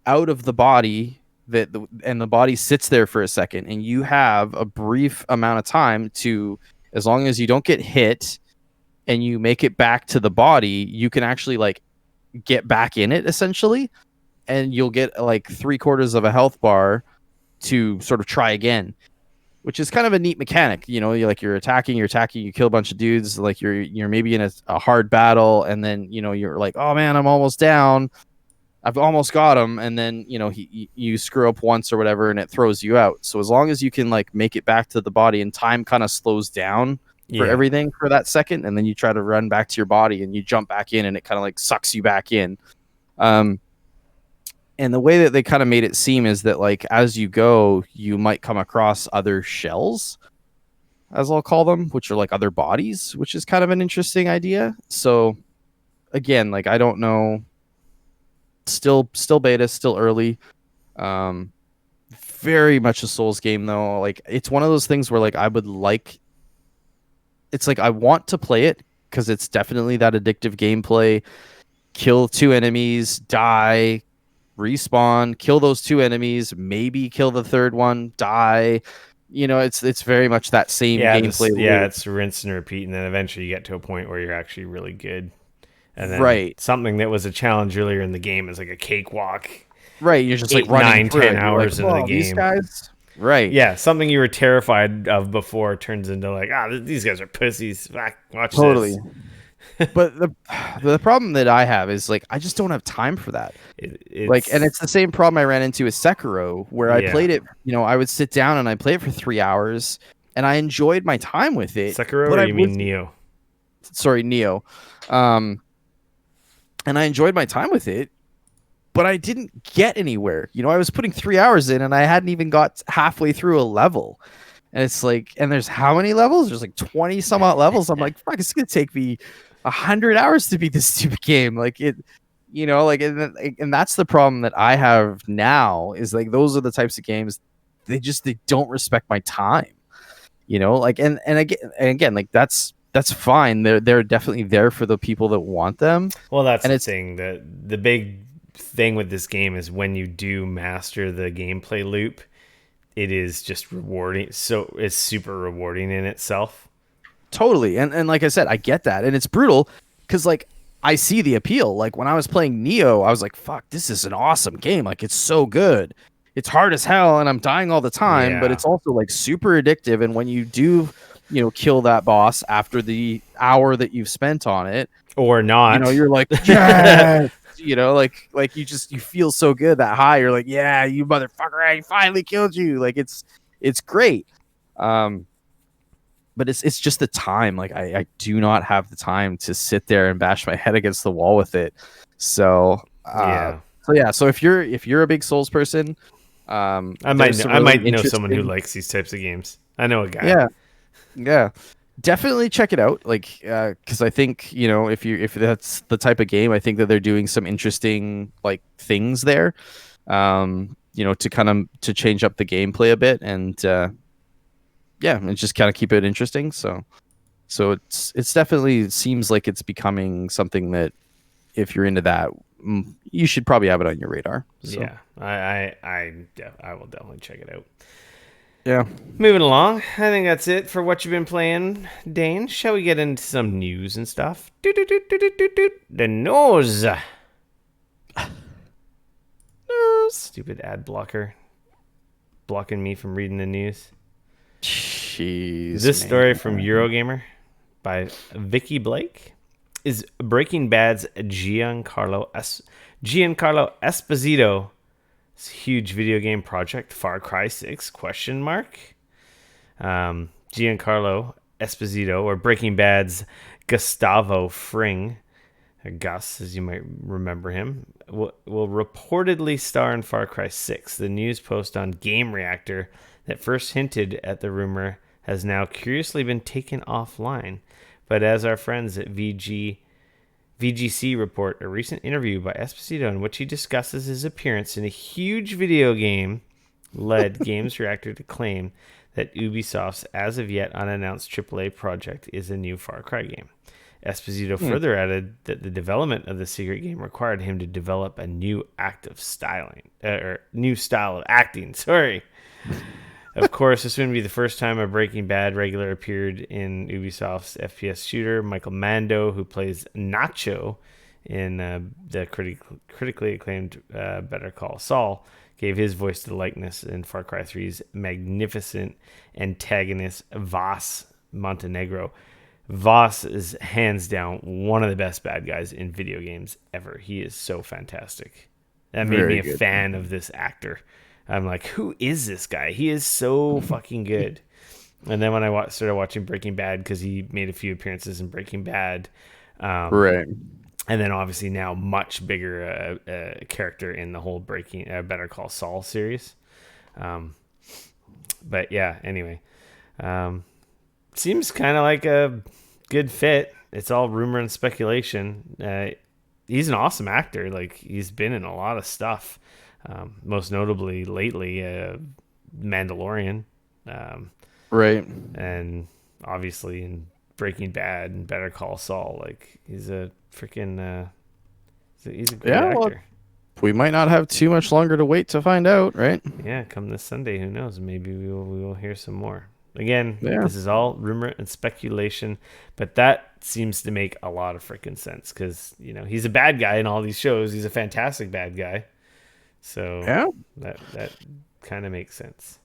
out of the body, and the body sits there for a second, and you have a brief amount of time to, as long as you don't get hit and you make it back to the body, you can actually like get back in it essentially, and you'll get like 3/4 of a health bar to sort of try again, which is kind of a neat mechanic. You're attacking, you kill a bunch of dudes, like you're maybe in a hard battle, and then you're like, oh man, I'm almost down, I've almost got him, and then you screw up once or whatever, and it throws you out. So as long as you can like make it back to the body, and time kind of slows down for Yeah, everything for that second, and then you try to run back to your body, and you jump back in, and it kind of like sucks you back in. Um, and the way that they kind of made it seem is that like as you go, you might come across other shells, as I'll call them, which are like other bodies, which is kind of an interesting idea. So again, like I don't know, still beta, still early. Um, Very much a Souls game though. Like it's one of those things where like it's like I want to play it because it's definitely that addictive gameplay. Kill two enemies, die, respawn, kill those two enemies, maybe kill the third one, die. It's very much that same gameplay loop. it's rinse and repeat, and then eventually you get to a point where you're actually really good. And then Right. something that was a challenge earlier in the game is like a cakewalk. Right. You're just like Eight, running nine, through 10 it. You're like, hours into the oh, these game. guys. Right. Yeah, something you were terrified of before turns into like, these guys are pussies. Watch Totally. this. But the problem that I have is like I just don't have time for that. And it's the same problem I ran into with Sekiro, where I Yeah. played it. I would sit down and I play it for 3 hours, and I enjoyed my time with it. Sekiro, But or I you mean was Neo? sorry, Neo, and I enjoyed my time with it, but I didn't get anywhere. I was putting 3 hours in, and I hadn't even got halfway through a level. And it's like, and there's how many levels? There's like 20 some odd levels. I'm like, fuck, it's gonna take me 100 hours to beat this stupid game. Like it, and that's the problem that I have now is like those are the types of games they don't respect my time. And again, like that's fine. They're definitely there for the people that want them. Well, that's And the it's thing. The big thing with this game is when you do master the gameplay loop, it is just rewarding. So it's super rewarding in itself. totally, and like I said, I get that, and it's brutal because like I see the appeal. Like when I was playing Neo, I was like, "Fuck, this is an awesome game! Like it's so good. It's hard as hell, and I'm dying all the time, but Yeah. it's also like super addictive. And when you do, kill that boss after the hour that you've spent on it, Or not. you're like, yes, you feel so good, that high. You're like, yeah, you motherfucker, I finally killed you. Like it's great. But it's just the time. Like I do not have the time to sit there and bash my head against the wall with it. So Yeah. so if you're a big Souls person, I might know someone who likes these types of games. I know a guy. Yeah, definitely check it out. Like because I think if that's the type of game, I think that they're doing some interesting like things there. To kind of to change up the gameplay a bit, and and just kind of keep it interesting. So it's definitely seems like it's becoming something that if you're into that, you should probably have it on your radar. So. Yeah. I will definitely check it out. Yeah. Moving along, I think that's it for what you've been playing, Dane. Shall we get into some news and stuff? The news. Stupid ad blocker blocking me from reading the news. Jeez. This story from Eurogamer. by Vicky Blake, is Breaking Bad's Giancarlo Esposito's huge video game project Far Cry 6 ? Giancarlo Esposito, or Breaking Bad's Gustavo Fring, Gus, as you might remember him, will reportedly star in Far Cry 6. The news post on Game Reactor that first hinted at the rumor has now curiously been taken offline. But as our friends at VGC report, a recent interview by Esposito in which he discusses his appearance in a huge video game led Games Reactor to claim that Ubisoft's as of yet unannounced AAA project is a new Far Cry game. Esposito further added that the development of the secret game required him to develop a new style of acting. Sorry. Of course, this wouldn't be the first time a Breaking Bad regular appeared in Ubisoft's FPS shooter. Michael Mando, who plays Nacho in the critically acclaimed Better Call Saul, gave his voice to the likeness in Far Cry 3's magnificent antagonist, Vas Montenegro. Voss is hands down one of the best bad guys in video games ever. He is so fantastic. That made me a fan of this actor. I'm like, who is this guy? He is so fucking good. And then when I started watching Breaking Bad, because he made a few appearances in Breaking Bad, Right. and then obviously now much bigger character in the whole Better Call Saul series. But yeah, anyway. Seems kind of like a good fit. It's all rumor and speculation. He's an awesome actor. Like, he's been in a lot of stuff. Most notably lately, Mandalorian. Right. And obviously in Breaking Bad and Better Call Saul. Like, he's a freaking... he's a great actor. Well, we might not have too much longer to wait to find out, right? Yeah, come this Sunday, who knows? Maybe we will hear some more. Again, This is all rumor and speculation, but that seems to make a lot of freaking sense because, he's a bad guy in all these shows. He's a fantastic bad guy. So that kind of makes sense.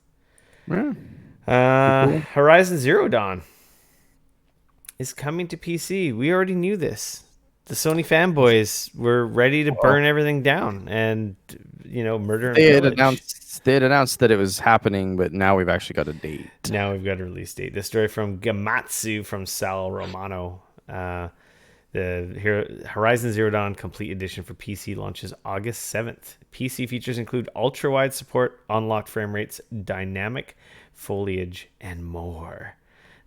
Yeah. Horizon Zero Dawn is coming to PC. We already knew this. The Sony fanboys were ready to burn everything down and, murder and pillage. They had announced that it was happening, but now we've actually got a date. Now we've got a release date. The story from Gamatsu from Sal Romano. The Horizon Zero Dawn Complete Edition for PC launches August 7th. PC features include ultra-wide support, unlocked frame rates, dynamic foliage, and more.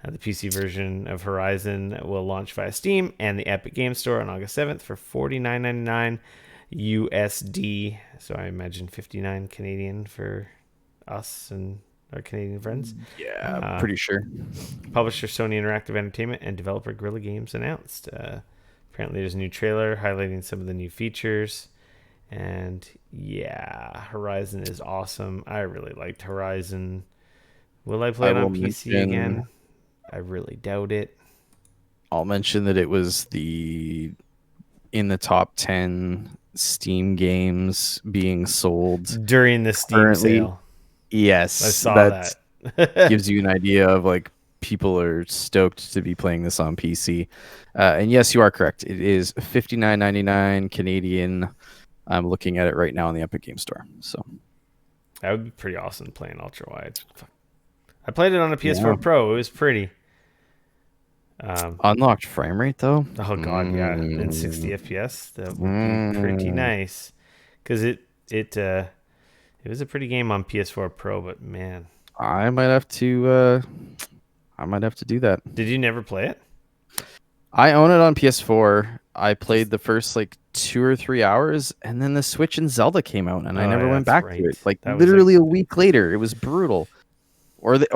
The PC version of Horizon will launch via Steam and the Epic Game Store on August 7th for $49.99 USD. So I imagine 59 Canadian for us and our Canadian friends. Yeah, pretty sure. Publisher Sony Interactive Entertainment and developer Guerrilla Games announced. Apparently there's a new trailer highlighting some of the new features. And yeah, Horizon is awesome. I really liked Horizon. Will I play it on PC again? I really doubt it. I'll mention that it was in the top 10 Steam games being sold during the Steam sale. Yes, I saw that. Gives you an idea of like people are stoked to be playing this on PC. And yes, you are correct. It is $59.99 Canadian. I'm looking at it right now in the Epic Game Store. So that would be pretty awesome playing ultra wide. I played it on a PS4 Pro. It was pretty. Unlocked frame rate though. Oh god, yeah, in 60 FPS. That would be pretty nice. Because it was a pretty game on PS4 Pro, but man, I might have to do that. Did you never play it? I own it on PS4. I played the first like 2 or 3 hours, and then the Switch and Zelda came out, and I never went back to it. Like that literally a week later, it was brutal. Or it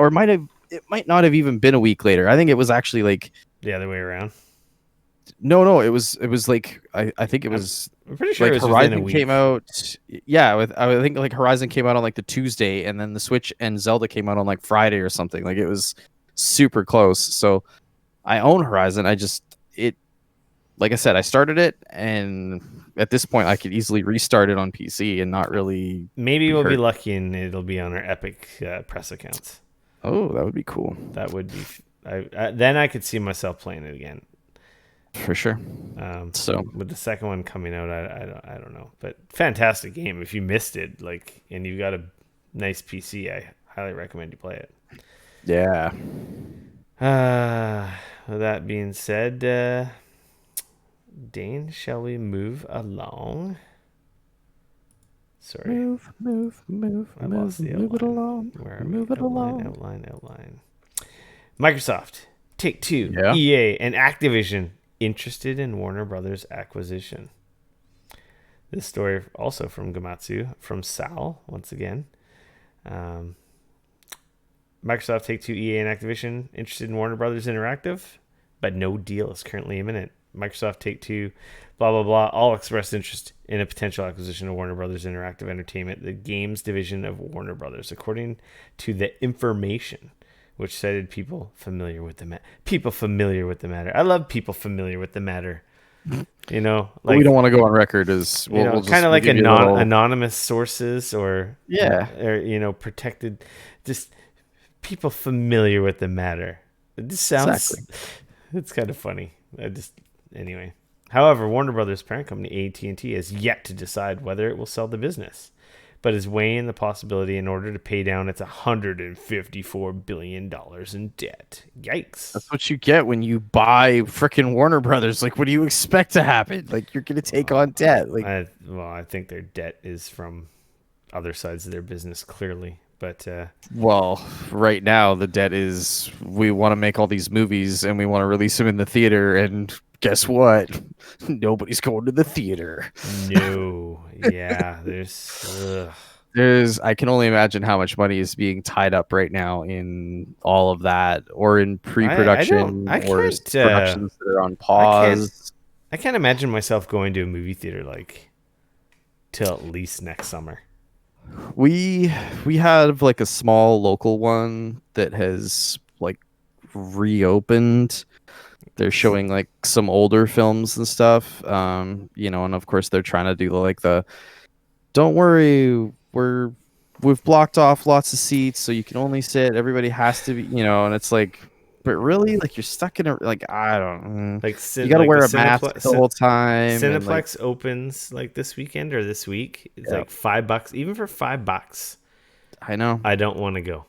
might not have even been a week later. I think it was actually like the other way around. No, it was like I think it was. I'm pretty sure like it was Horizon came out. Yeah, I think like Horizon came out on like the Tuesday, and then the Switch and Zelda came out on like Friday or something. Like it was super close. So I own Horizon. Like I said, I started it, and at this point, I could easily restart it on PC and not really. Maybe we'll be lucky, and it'll be on our Epic press accounts. Oh, that would be cool. That would be. then I could see myself playing it again. For sure. So With the second one coming out, I don't know, but fantastic game. If you missed it, like, and you've got a nice PC, I highly recommend you play it. yeah. With that being said, Dane, shall we move along? Sorry, Move I lost the move it outline. along. Where are Move we? it along. Outline. Microsoft, Take-Two, Yeah. EA, and Activision interested in Warner Brothers acquisition. This story also from Gamatsu, from Sal, once again. Microsoft, Take-Two, EA, and Activision interested in Warner Brothers Interactive, but no deal is currently imminent. Microsoft, Take-Two, blah, blah, blah, all expressed interest in a potential acquisition of Warner Brothers Interactive Entertainment, the games division of Warner Brothers, according to the information, which cited people familiar with the matter. I love people familiar with the matter. You know, But we don't want to go on record as you know, kind of like anonymous sources or protected, just people familiar with the matter. It just sounds, it's kind of funny. Anyway. However, Warner Brothers parent company AT&T has yet to decide whether it will sell the business, but is weighing the possibility in order to pay down its $154 billion in debt. Yikes. That's what you get when you buy frickin' Warner Brothers. Like, what do you expect to happen? Like, you're going to take on debt. Like, I think their debt is from other sides of their business, clearly. But well, right now the debt is we want to make all these movies and we want to release them in the theater, and guess what? Nobody's going to the theater. No, yeah, there's I can only imagine how much money is being tied up right now in all of that, or in pre-production, or productions that are on pause. I can't imagine myself going to a movie theater like till at least next summer. We have like a small local one that has like reopened. They're showing like some older films and stuff. And of course they're trying to do like the don't worry, we've blocked off lots of seats so you can only sit. Everybody has to be, and it's like, but really, like, you're stuck in a, like, I don't like you got to wear a mask the whole time. Cineplex opens like this weekend or this week. It's like $5, even for $5. I know. I don't want to go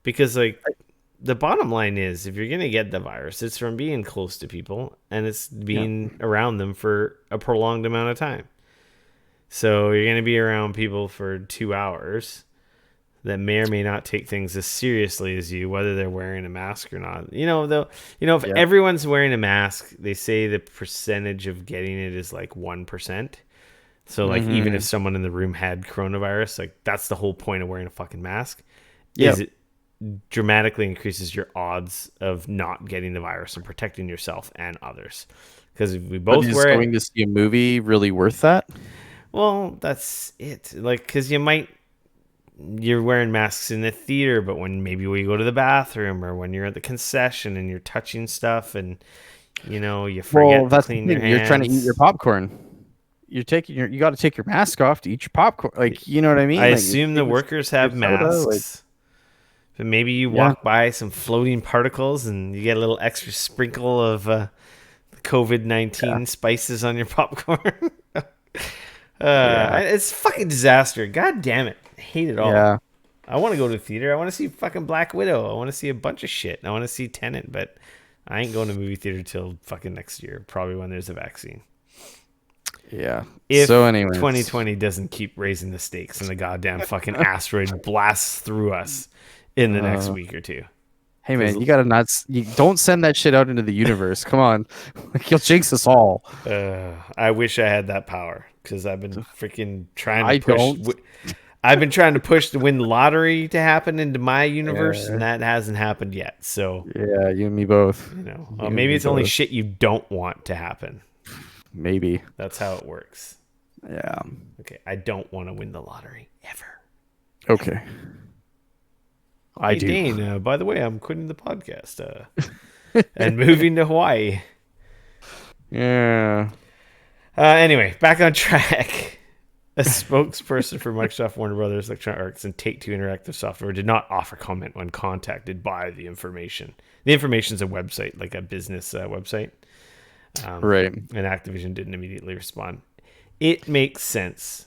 because the bottom line is, if you're going to get the virus, it's from being close to people and it's being around them for a prolonged amount of time. So you're going to be around people for 2 hours that may or may not take things as seriously as you, whether they're wearing a mask or not. If everyone's wearing a mask, they say the percentage of getting it is like 1%. So like even if someone in the room had coronavirus, like that's the whole point of wearing a fucking mask. Is it dramatically increases your odds of not getting the virus and protecting yourself and others. Because if we both wear it, going to see a movie really worth that? Well, that's it. Like, because you're wearing masks in the theater, but when you go to the bathroom or when you're at the concession and you're touching stuff and you forget to clean your hands. You're trying to eat your popcorn. You got to take your mask off to eat your popcorn. Like, you know what I mean? I assume the workers have masks. But maybe you walk by some floating particles and you get a little extra sprinkle of COVID-19 spices on your popcorn. It's fucking disaster. God damn it. I hate it all. Yeah. I want to go to the theater. I want to see fucking Black Widow. I want to see a bunch of shit. I want to see Tenet, but I ain't going to movie theater till fucking next year, probably when there's a vaccine. Yeah. If so anyways, 2020 doesn't keep raising the stakes and the goddamn fucking asteroid blasts through us in the next week or two. Hey man, you don't send that shit out into the universe. Come on. Like, you'll jinx us all. I wish I had that power because I've been freaking trying to push. I've been trying to push the win lottery to happen into my universe, and that hasn't happened yet. So yeah, you and me both. Maybe it's only shit you don't want to happen. Maybe that's how it works. Yeah. Okay, I don't want to win the lottery ever. Okay. I do. Dane, by the way, I'm quitting the podcast and moving to Hawaii. Yeah. Anyway, back on track. A spokesperson for Microsoft, Warner Brothers, Electronic Arts, and Take-Two Interactive Software did not offer comment when contacted by the information. The information is a website, like a business website. Right. And Activision didn't immediately respond. It makes sense.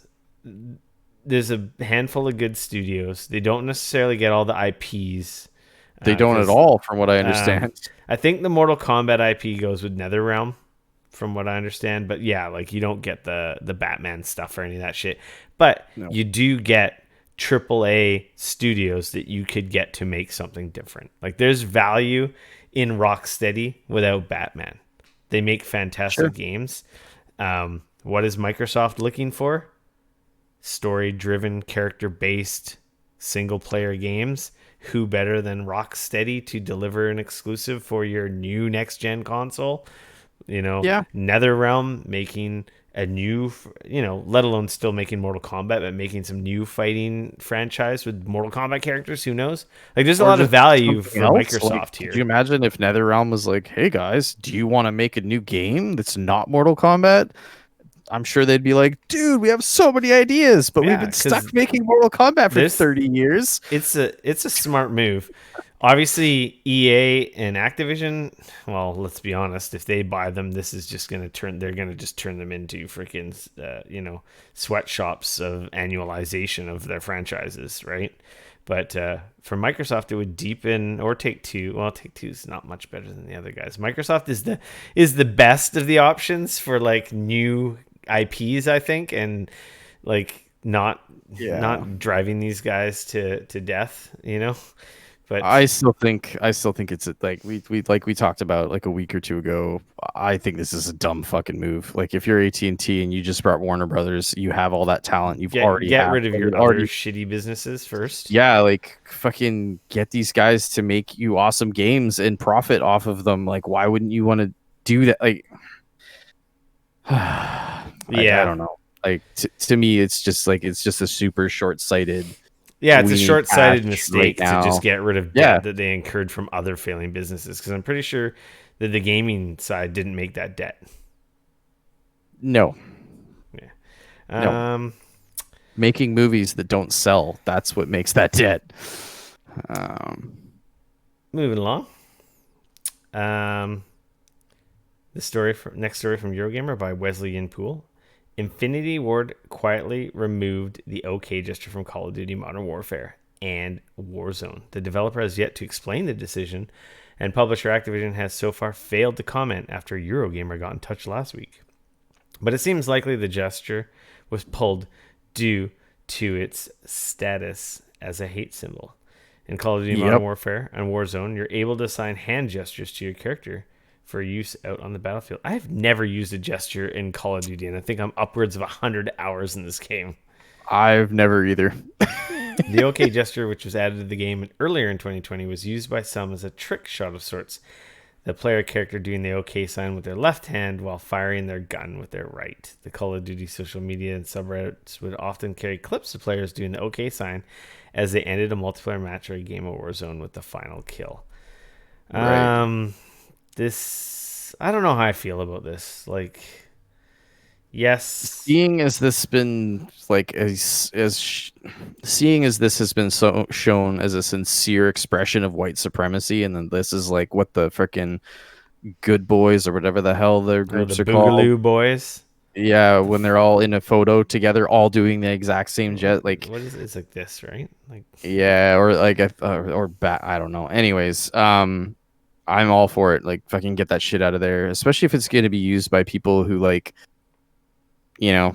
There's a handful of good studios. They don't necessarily get all the IPs. They don't at all, from what I understand. I think the Mortal Kombat IP goes with NetherRealm, from what I understand. But yeah, like you don't get the Batman stuff or any of that shit. But No. you do get AAA studios that you could get to make something different. Like there's value in Rocksteady without Batman. They make fantastic games. What is Microsoft looking for? Story-driven, character-based, single-player games. Who better than Rocksteady to deliver an exclusive for your new next-gen console? You know, Yeah. NetherRealm making a new, let alone still making Mortal Kombat, but making some new fighting franchise with Mortal Kombat characters. Who knows? Like, there's a lot of value for Microsoft like, here. Could you imagine if NetherRealm was like, "Hey guys, do you want to make a new game that's not Mortal Kombat?" I'm sure they'd be like, "Dude, we have so many ideas, but we've been stuck making Mortal Kombat for 30 years." It's a smart move. Obviously, EA and Activision, well, let's be honest, if they buy them, this is just going to they're going to just turn them into freaking, sweatshops of annualization of their franchises, right? But for Microsoft, it would deepen, or Take-Two. Well, Take-Two is not much better than the other guys. Microsoft is the best of the options for like new IPs, I think, and like not driving these guys to death, But I still think it's like we talked about like a week or two ago. I think this is a dumb fucking move. Like if you're AT&T and you just brought Warner Brothers, you have all that talent. You've already get rid of your other shitty businesses first. Yeah, like fucking get these guys to make you awesome games and profit off of them. Like why wouldn't you want to do that? Like I don't know. Like to me, it's just a super short-sighted. Yeah, it's a short-sighted mistake right to just get rid of debt that they incurred from other failing businesses. Because I'm pretty sure that the gaming side didn't make that debt. No. Yeah. No. Making movies that don't sell—that's what makes that debt. Moving along. Next story from Eurogamer by Wesley Poole. Infinity Ward quietly removed the OK gesture from Call of Duty Modern Warfare and Warzone. The developer has yet to explain the decision, and publisher Activision has so far failed to comment after Eurogamer got in touch last week. But it seems likely the gesture was pulled due to its status as a hate symbol. In Call of Duty Modern Warfare and Warzone, you're able to assign hand gestures to your character for use out on the battlefield. I have never used a gesture in Call of Duty, and I think I'm upwards of 100 hours in this game. I've never either. The OK gesture, which was added to the game earlier in 2020, was used by some as a trick shot of sorts. The player character doing the OK sign with their left hand while firing their gun with their right. The Call of Duty social media and subreddits would often carry clips of players doing the OK sign as they ended a multiplayer match or a game of Warzone with the final kill. Right. I don't know how I feel about this. Like, yes, seeing as this has been shown as a sincere expression of white supremacy, and then this is like what the freaking good boys or whatever the hell their groups are called, Boogaloo Boys. Yeah, when they're all in a photo together, all doing the exact same jet. Like, what is it? It's like this, right? Like, yeah, or like I don't know. Anyways, I'm all for it. Like, fucking get that shit out of there, especially if it's going to be used by people who like, I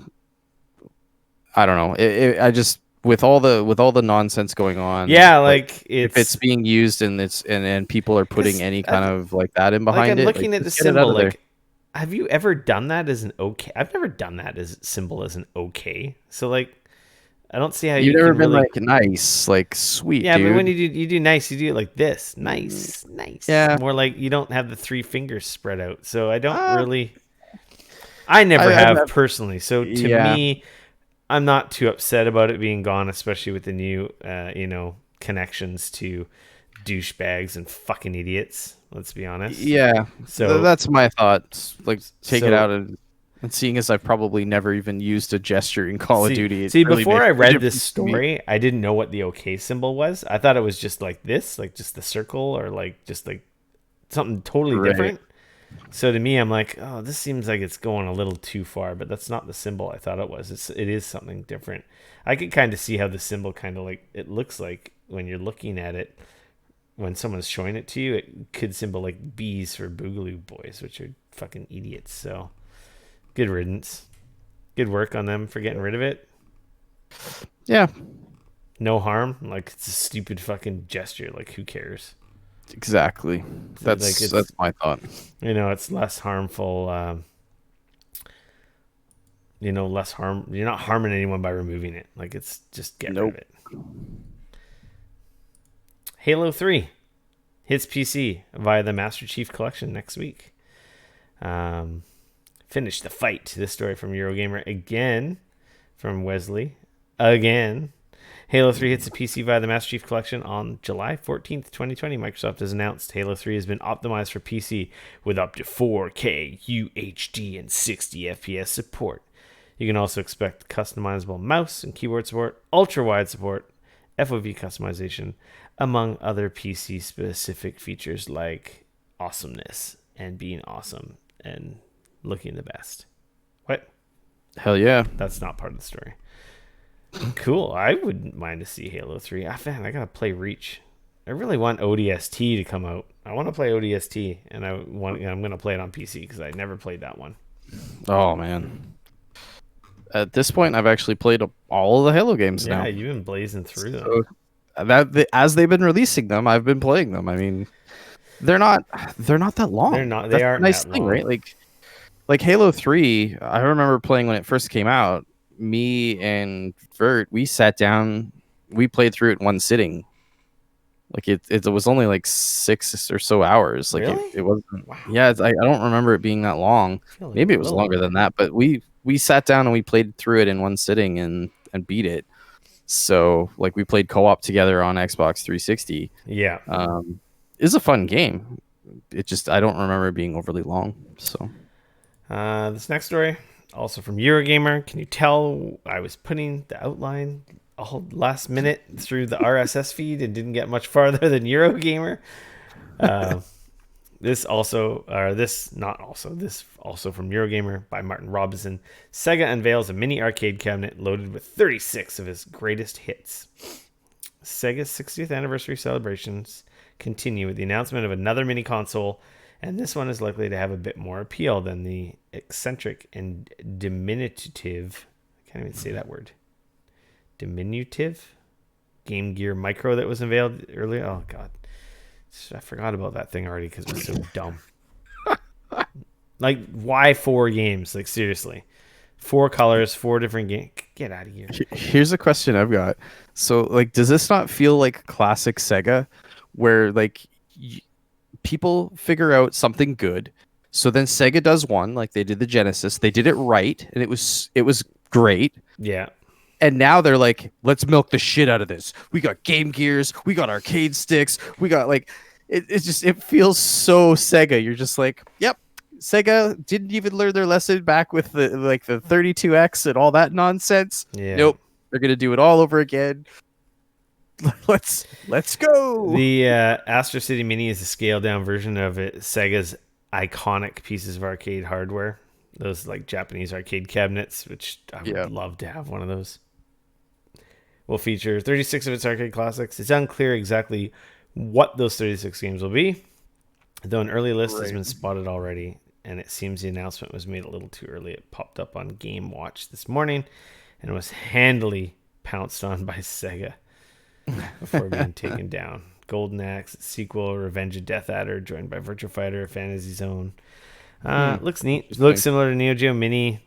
don't know. I just with all the nonsense going on. Yeah, like if it's being used and people are putting any kind of like that in behind I'm looking at the get it symbol. out of there. Like, have you ever done that as an OK? I've never done that as symbol as an OK. So like, I don't see how you've never been like nice, like sweet. Yeah, dude. but when you do nice, you do it like this, nice. Yeah, more like you don't have the three fingers spread out. So I don't really. I never have personally. So to me, I'm not too upset about it being gone, especially with the new, connections to douchebags and fucking idiots. Let's be honest. Yeah. So that's my thoughts. Like, take it out of. And seeing as I've probably never even used a gesture in Call of See, Duty, it see, really before makes I a read this difference to me. story, I didn't know what the OK symbol was. I thought it was just like this, like just the circle, or like just like something totally Right. different. So to me, I'm like, oh, this seems like it's going a little too far, but that's not the symbol I thought it was. It is something different. I could kind of see how the symbol kind of like it looks like when you're looking at it when someone's showing it to you. It could symbol like B's for Boogaloo Boys, which are fucking idiots. So good riddance. Good work on them for getting rid of it. Yeah, No harm. Like it's a stupid fucking gesture. Like who cares? exactly. So, like That's my thought. it's less harmful. Less harm. You're not harming anyone by removing it. Like it's just get rid of Nope. it. Halo 3 hits PC via the Master Chief Collection next week. Um, Finish the fight. This story from Eurogamer again, from Wesley again. Halo 3 hits the PC via the Master Chief Collection on July 14th, 2020. Microsoft has announced Halo 3 has been optimized for PC with up to 4K UHD and 60 FPS support. You can also expect customizable mouse and keyboard support, ultra-wide support, FOV customization, among other PC-specific features like awesomeness and being awesome and looking the best. What? Hell yeah. That's not part of the story. Cool. I wouldn't mind to see Halo 3. Man, I gotta play Reach. I really want ODST to come out. I want to play ODST, and I'm gonna play it on PC because I never played that one. Oh man. At this point, I've actually played all of the Halo games Yeah, now. you've been blazing through them. So as they've been releasing them, I've been playing them. I mean, they're not that They're long. not. They That's the aren't nice that thing, long. right? Like Halo 3, I remember playing when it first came out. Me and Vert, we sat down, we played through it in one sitting. Like it was only like 6 or so hours. Like Really? it wasn't. Wow. Yeah, I don't remember it being that long. I feel like Maybe a it was little longer more. than that. But we sat down and we played through it in one sitting and beat it. So like we played co-op together on Xbox 360. Yeah. It's a fun game. It just I don't remember it being overly long. So This next story, also from Eurogamer. Can you tell I was putting the outline all last minute through the RSS feed and didn't get much farther than Eurogamer? Uh, this also, or this not also, this also from Eurogamer by Martin Robinson. Sega unveils a mini arcade cabinet loaded with 36 of his greatest hits. Sega's 60th anniversary celebrations continue with the announcement of another mini console, and this one is likely to have a bit more appeal than the eccentric and diminutive, I can't even say that word, diminutive Game Gear Micro that was unveiled earlier. Oh, God. I forgot about that thing already because it was so dumb. Like, why 4 games? Like, seriously. 4 colors, 4 different games. Get out of here. here's a question I've got. So like, does this not feel like classic Sega, where like people figure out something good, so then Sega does one, like they did the Genesis, they did it right, and it was great. Yeah. And now they're like, let's milk the shit out of this. We got Game Gears, we got arcade sticks, we got like, it feels so Sega. You're just like, yep, Sega didn't even learn their lesson back with the 32X and all that nonsense. Yeah. Nope, they're gonna do it all over again. Let's go. The Astro City Mini is a scaled down version of Sega's iconic pieces of arcade hardware. Those like Japanese arcade cabinets, which I would Yeah. love to have one of those. Will feature 36 of its arcade classics. It's unclear exactly what those 36 games will be, though an early list has been spotted already, and it seems the announcement was made a little too early. It popped up on Game Watch this morning and was handily pounced on by Sega before being taken down. Golden Axe, sequel, Revenge of Death Adder, joined by Virtua Fighter, Fantasy Zone. Looks neat. Looks similar to Neo Geo Mini.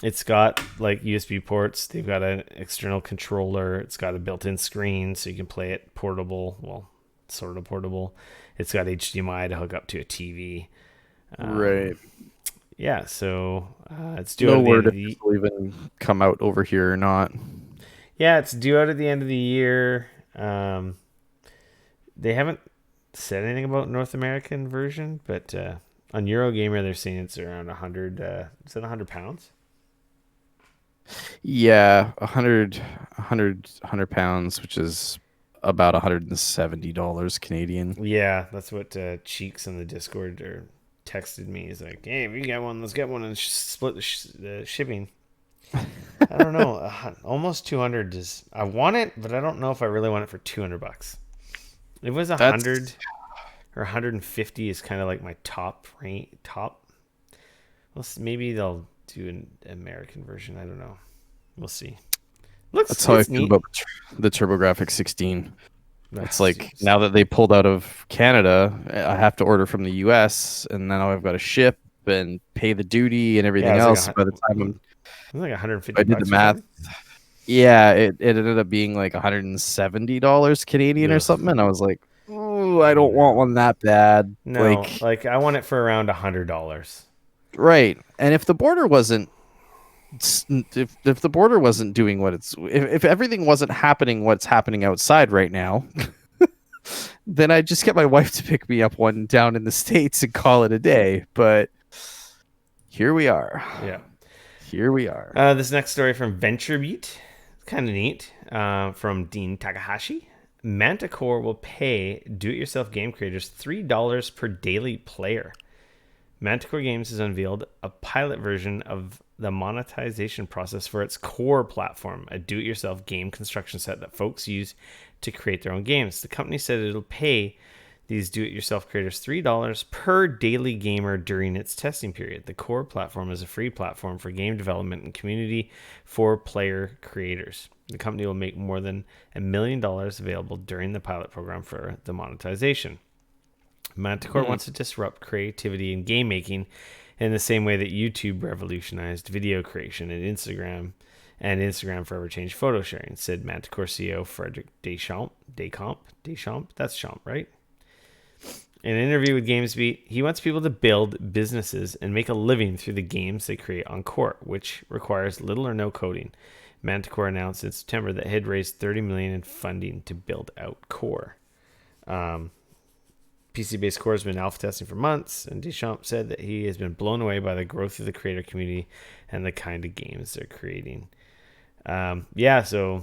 It's got like USB ports. They've got an external controller. It's got a built-in screen so you can play it portable. Well, sort of portable. It's got HDMI to hook up to a TV. Right. Yeah, so it's due No out at the word end of if the this will even come out over here or not. Yeah, it's due out at the end of the year. They haven't said anything about North American version, but On Eurogamer, they're saying it's around 100. Is it 100 pounds? Yeah, 100 pounds, which is about $170 Canadian. Yeah, that's what Cheeks on the Discord or texted me. He's like, "Hey, if you get one, let's get one and split the shipping." I don't know. Almost 200 is. I want it, but I don't know if I really want it for $200. It was That's 100 or 150 is kind of like my top rate. Top. Well, maybe they'll do an American version. I don't know. We'll see. that's how I It's feel neat. about the TurboGrafx 16. It's That's like now that they pulled out of Canada, I have to order from the US, and now I've got to ship and pay the duty and yeah. It everything was like else. By the time it was like 150 I did the bucks or math, something. yeah, it ended up being like $170 Canadian or Ugh, something, and I was like, "Ooh, I don't want no, one that bad." no. Like, Like I want it for around $100. right. And if the border wasn't if the border wasn't doing what if everything wasn't happening what's happening outside right now, then I'd just get my wife to pick me up one down in the States and call it a day. But here we are. Yeah. Here we are. This next story from VentureBeat, kind of neat. From Dean Takahashi. Manticore will pay do-it-yourself game creators $3 per daily player. Manticore Games has unveiled a pilot version of the monetization process for its core platform, a do-it-yourself game construction set that folks use to create their own games. The company said it'll pay these do-it-yourself creators $3 per daily gamer during its testing period. The core platform is a free platform for game development and community for player creators. The company will make more than $1 million available during the pilot program for the monetization. Manticore wants to disrupt creativity in game making in the same way that YouTube revolutionized video creation and Instagram forever changed photo sharing, said Manticore CEO Frederick Deschamps. That's Champ, right? In an interview with GamesBeat, he wants people to build businesses and make a living through the games they create on Core, which requires little or no coding. Manticore announced in September that it had raised $30 million in funding to build out Core. PC-based Core has been alpha testing for months, and Deschamps said that he has been blown away by the growth of the creator community and the kind of games they're creating. So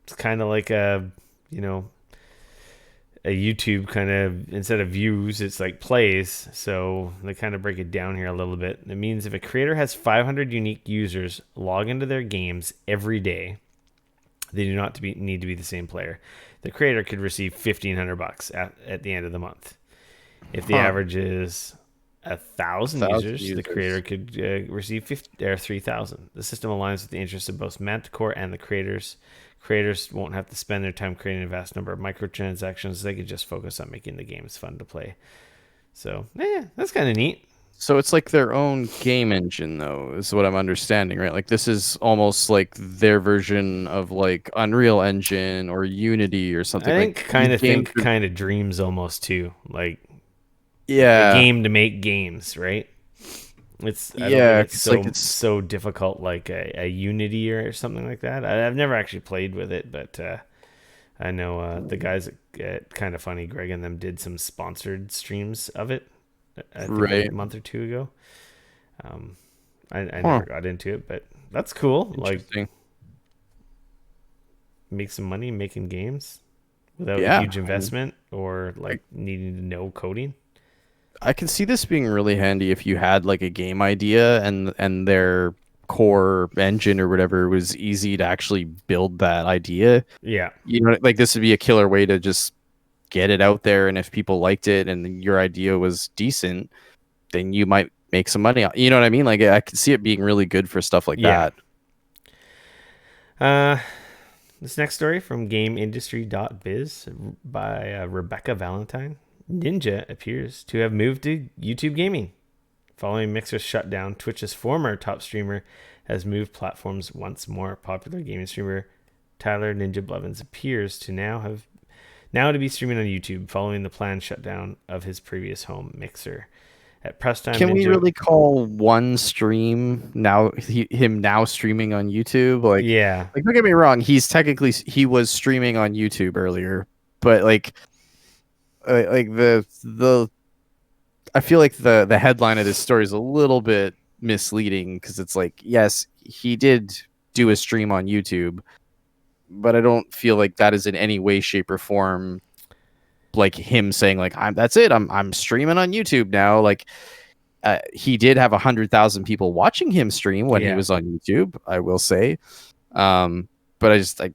it's kind of like a YouTube kind of, instead of views, it's like plays. So they kind of break it down here a little bit. It means if a creator has 500 unique users log into their games every day, they do not need to be the same player. The creator could receive $1,500 at the end of the month. If the average is 1,000 users, the creator could receive 50 or 3,000. The system aligns with the interests of both Manticore and the creators. Creators won't have to spend their time creating a vast number of microtransactions. They could just focus on making the games fun to play. So, that's kind of neat. So it's like their own game engine, though, is what I'm understanding, right? Like this is almost like their version of like Unreal Engine or Unity or something. Like kind of dreams almost too. Like a yeah, game to make games, right? I don't think yeah. it's It's like so difficult like a Unity or something like that. I've never actually played with it, but I know the guys at Kind of Funny, Greg and them did some sponsored streams of it. I think right. a month or two ago. I never got into it, but that's cool. Like Interesting. make some money making games without a Yeah, huge investment or like needing to know coding. I can see this being really handy if you had like a game idea and their core engine or whatever was easy to actually build that idea. Yeah. You know, like this would be a killer way to just get it out there, and if people liked it and your idea was decent, then you might make some money. You know what I mean? Like I could see it being really good for stuff like Yeah. that. This next story from GameIndustry.biz by Rebecca Valentine. Ninja appears to have moved to YouTube Gaming. Following Mixer's shutdown, Twitch's former top streamer has moved platforms once more. Popular gaming streamer Tyler Ninja Blevins appears to now to be streaming on YouTube following the planned shutdown of his previous home, Mixer. At press time, Can we really call one stream now him now streaming on YouTube? Yeah. Like don't get me wrong, he was streaming on YouTube earlier, but like the I feel like the headline of this story is a little bit misleading because it's like, yes, he did do a stream on YouTube, but I don't feel like that is in any way, shape, or form like him saying like that's it. I'm streaming on YouTube now. Like he did have 100,000 people watching him stream when he Yeah. was on YouTube. I will say, but I just like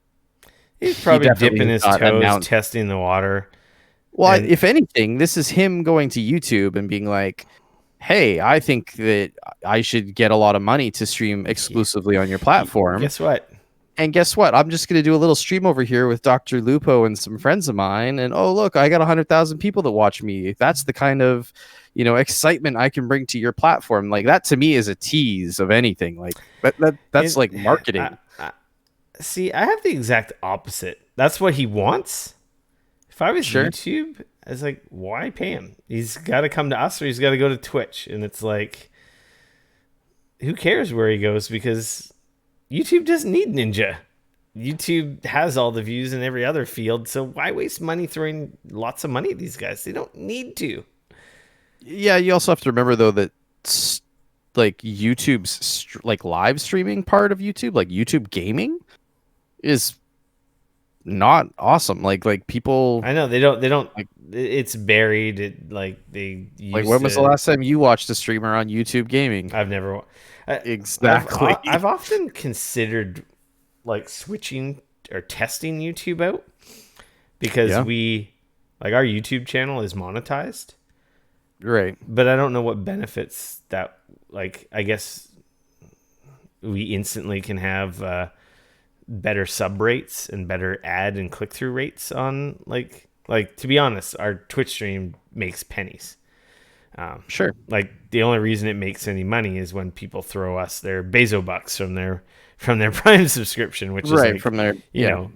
He's he probably definitely dipping has his not toes, announced. testing the water. Well, And if anything, this is him going to YouTube and being like, "Hey, I think that I should get a lot of money to stream exclusively on your platform." guess what? And guess what? I'm just going to do a little stream over here with Dr. Lupo and some friends of mine. And oh, look, I got 100,000 people that watch me. That's the kind of, excitement I can bring to your platform. Like that to me is a tease of anything. Like that's like marketing. See, I have the exact opposite. That's what he wants. If I was Sure. YouTube, I was like, why pay him? He's got to come to us or he's got to go to Twitch. And it's like, who cares where he goes? Because YouTube doesn't need Ninja. YouTube has all the views in every other field. So why waste money throwing lots of money at these guys? They don't need to. Yeah, you also have to remember though that like YouTube's like live streaming part of YouTube, like YouTube gaming, is not awesome. Like people. I know they don't. Like, it's buried. They like used when was the to. last time you watched a streamer on YouTube gaming? I've never. Exactly. I've often considered like switching or testing YouTube out because Yeah. our YouTube channel is monetized, Right. but I don't know what benefits that. Like, I guess we instantly can have better sub rates and better ad and click through rates on like to be honest, our Twitch stream makes pennies. Sure. Like the only reason it makes any money is when people throw us their Bezo bucks from their Prime subscription, which is Right like from there.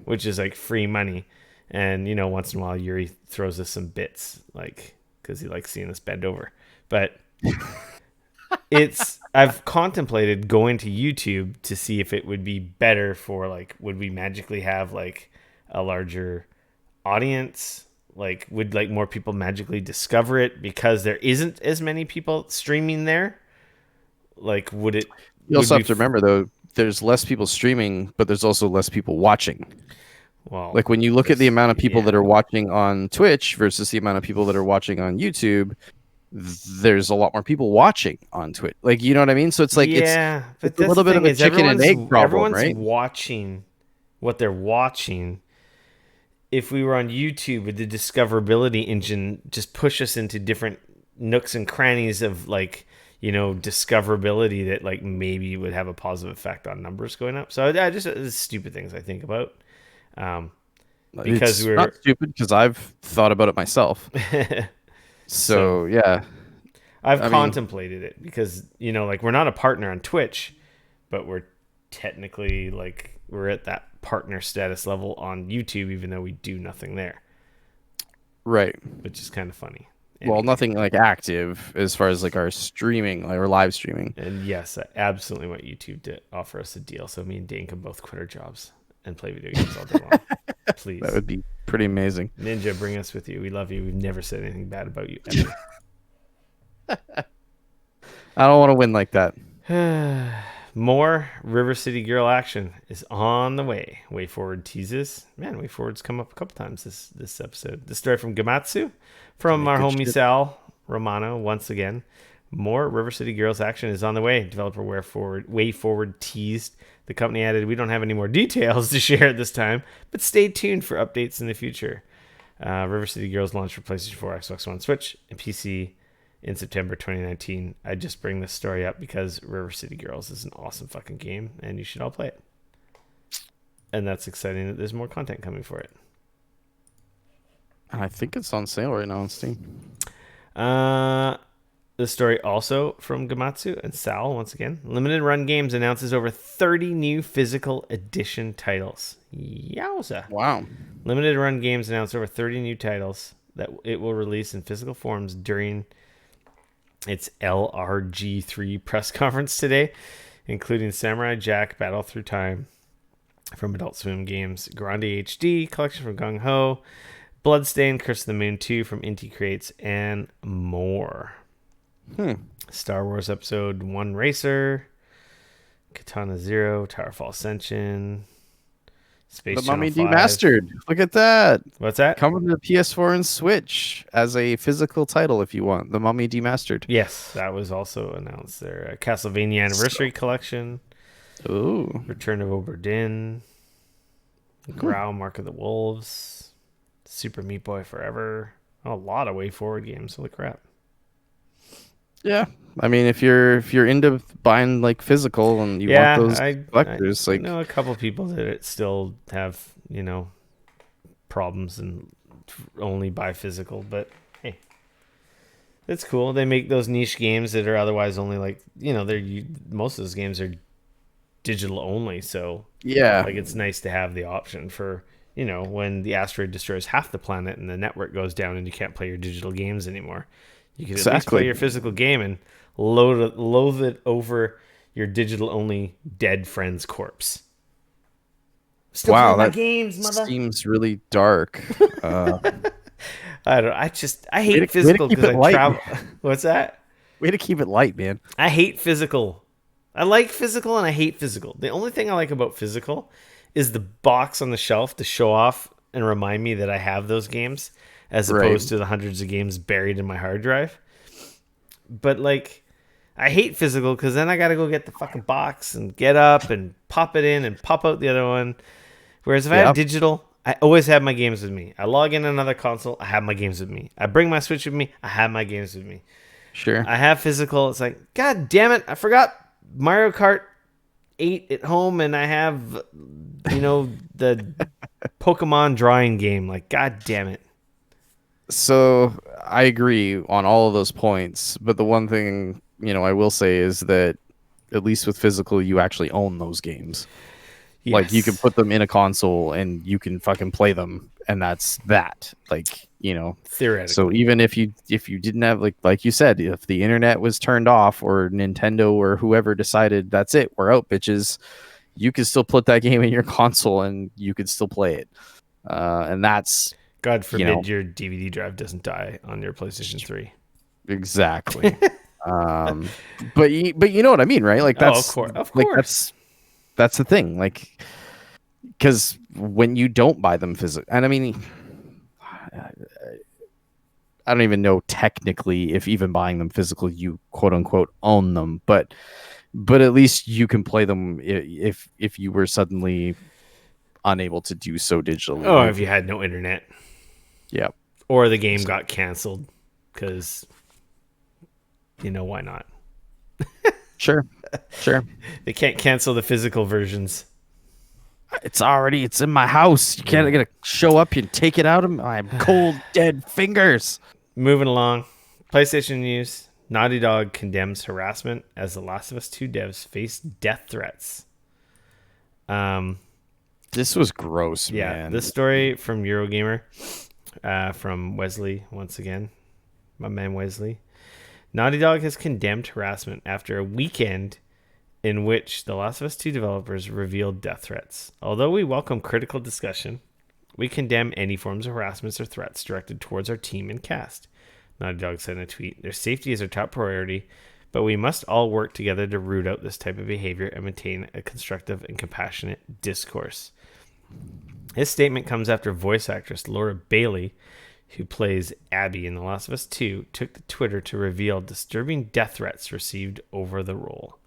which is like free money. And once in a while Yuri throws us some bits, like because he likes seeing us bend over. But I've contemplated going to YouTube to see if it would be better for like, would we magically have like a larger audience? Like, would like more people magically discover it because there isn't as many people streaming there? Like, would it? You also have to remember though, there's less people streaming, but there's also less people watching. Well, like when you look at the amount of people that are watching on Twitch versus the amount of people that are watching on YouTube, there's a lot more people watching on Twitch. Like, you know what I mean? So it's like it's a little bit of a chicken and egg problem, everyone's right? watching what they're watching. If we were on YouTube, would the discoverability engine just push us into different nooks and crannies of like, discoverability that like maybe would have a positive effect on numbers going up? So I just stupid things I think about. Because it's not stupid because I've thought about it myself. So yeah, I've contemplated it because like we're not a partner on Twitch, but we're technically like we're at that partner status level on YouTube, even though we do nothing there. Right. Which is kind of funny. Anyway. Well, nothing like active as far as like our streaming, like our live streaming. And yes, I absolutely want YouTube to offer us a deal so me and Dane can both quit our jobs and play video games all day long. Please. That would be pretty amazing. Ninja, bring us with you. We love you. We've never said anything bad about you ever. I don't want to win like that. More River City Girl action is on the way. Way Forward teases. Man, Way Forward's come up a couple times this episode. The story from Gamatsu, from our homie Sal Romano once again. More River City Girls action is on the way. Developer Way Forward teased. The company added, "We don't have any more details to share at this time, but stay tuned for updates in the future." River City Girls launched for PlayStation 4, Xbox One, Switch, and PC in September 2019. I just bring this story up because River City Girls is an awesome fucking game, and you should all play it. And that's exciting that there's more content coming for it. I think it's on sale right now on Steam. The story also from Gamatsu and Sal, once again. Limited Run Games announces over 30 new physical edition titles. Yowza. Wow. Limited Run Games announced over 30 new titles that it will release in physical forms during its LRG3 press conference today, including Samurai Jack Battle Through Time from Adult Swim Games, Grande HD Collection from Gung Ho, Bloodstained Curse of the Moon 2 from Inti Creates, and more. Hmm. Star Wars Episode 1 Racer, Katana Zero, Towerfall Ascension, The Space Channel Mummy 5. Demastered. Look at that. What's that? Coming to the PS4 and Switch as a physical title if you want. The Mummy Demastered. Yes, that was also announced there. Castlevania Anniversary So, Collection, ooh. Return of Obra Dinn, Hmm. Growl Mark of the Wolves, Super Meat Boy Forever. A lot of way forward games. Holy crap. Yeah. I mean, if you're into buying like physical and you want Yeah, those collectors, I like know a couple people that still have, problems and only buy physical, but hey, it's cool. They make those niche games that are otherwise only like, most of those games are digital only, so yeah, like it's nice to have the option for, when the asteroid destroys half the planet and the network goes down and you can't play your digital games anymore. You could at least play exactly. your physical game and loathe it over your digital only dead friend's corpse. Still Wow, playing my that games, mother. seems really dark. Uh, I don't. I hate way to physical keep because it I light. travel. What's that? Way to keep it light, man. I hate physical. I like physical and I hate physical. The only thing I like about physical is the box on the shelf to show off and remind me that I have those games, as Right. opposed to the hundreds of games buried in my hard drive. But like, I hate physical because then I got to go get the fucking box and get up and pop it in and pop out the other one. Whereas if I have Yeah, digital, I always have my games with me. I log in another console, I have my games with me. I bring my Switch with me, I have my games with me. sure. I have physical. It's like, God damn it, I forgot Mario Kart 8 at home and I have, the Pokemon drawing game. Like, God damn it. So I agree on all of those points, but the one thing, I will say is that at least with physical, you actually own those games. Like you can Yes. put them in a console and you can fucking play them, and that's that. Like, so Theoretically. even if you didn't have like you said, if the internet was turned off or Nintendo or whoever decided that's it, we're out, bitches, you could still put that game in your console and you could still play it. And that's God you know forbid your DVD drive doesn't die on your PlayStation 3. exactly. Um, but you know what I mean, right? Like Oh, of that's course. Of like course. that's the thing. Like because when you don't buy them physical, and I mean, I don't even know technically if even buying them physical, you quote unquote own them, but at least you can play them if you were suddenly unable to do so digitally, Oh, right? if you had no internet. Yeah. Or the game So, got canceled because, why not? sure, sure. They can't cancel the physical versions. It's in my house. You can't Yeah. gonna show up and take it out of my cold dead fingers. Moving along. PlayStation news. Naughty Dog condemns harassment as The Last of Us 2 devs face death threats. Um, This was gross, yeah, this man. story from Eurogamer, from Wesley, once again. My man Wesley. Naughty Dog has condemned harassment after a weekend in which The Last of Us 2 developers revealed death threats. Although we welcome critical discussion, we condemn any forms of harassments or threats directed towards our team and cast. Naughty Dog said in a tweet, their safety is our top priority, but we must all work together to root out this type of behavior and maintain a constructive and compassionate discourse. His statement comes after voice actress Laura Bailey, who plays Abby in The Last of Us 2, took to Twitter to reveal disturbing death threats received over the role.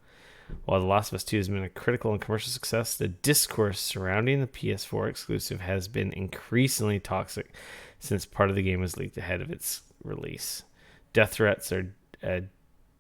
While The Last of Us 2 has been a critical and commercial success, the discourse surrounding the PS4 exclusive has been increasingly toxic since part of the game was leaked ahead of its release. Death threats are a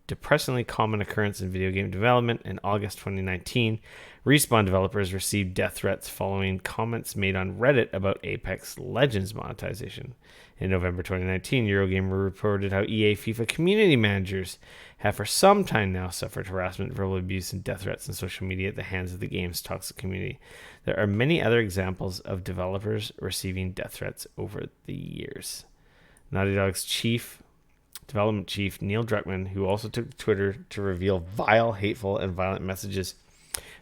depressingly common occurrence in video game development. In August 2019, Respawn developers received death threats following comments made on Reddit about Apex Legends monetization. In November 2019, Eurogamer reported how EA FIFA community managers have for some time now suffered harassment, verbal abuse, and death threats on social media at the hands of the game's toxic community. There are many other examples of developers receiving death threats over the years. Naughty Dog's development chief, Neil Druckmann, who also took to Twitter to reveal vile, hateful, and violent messages,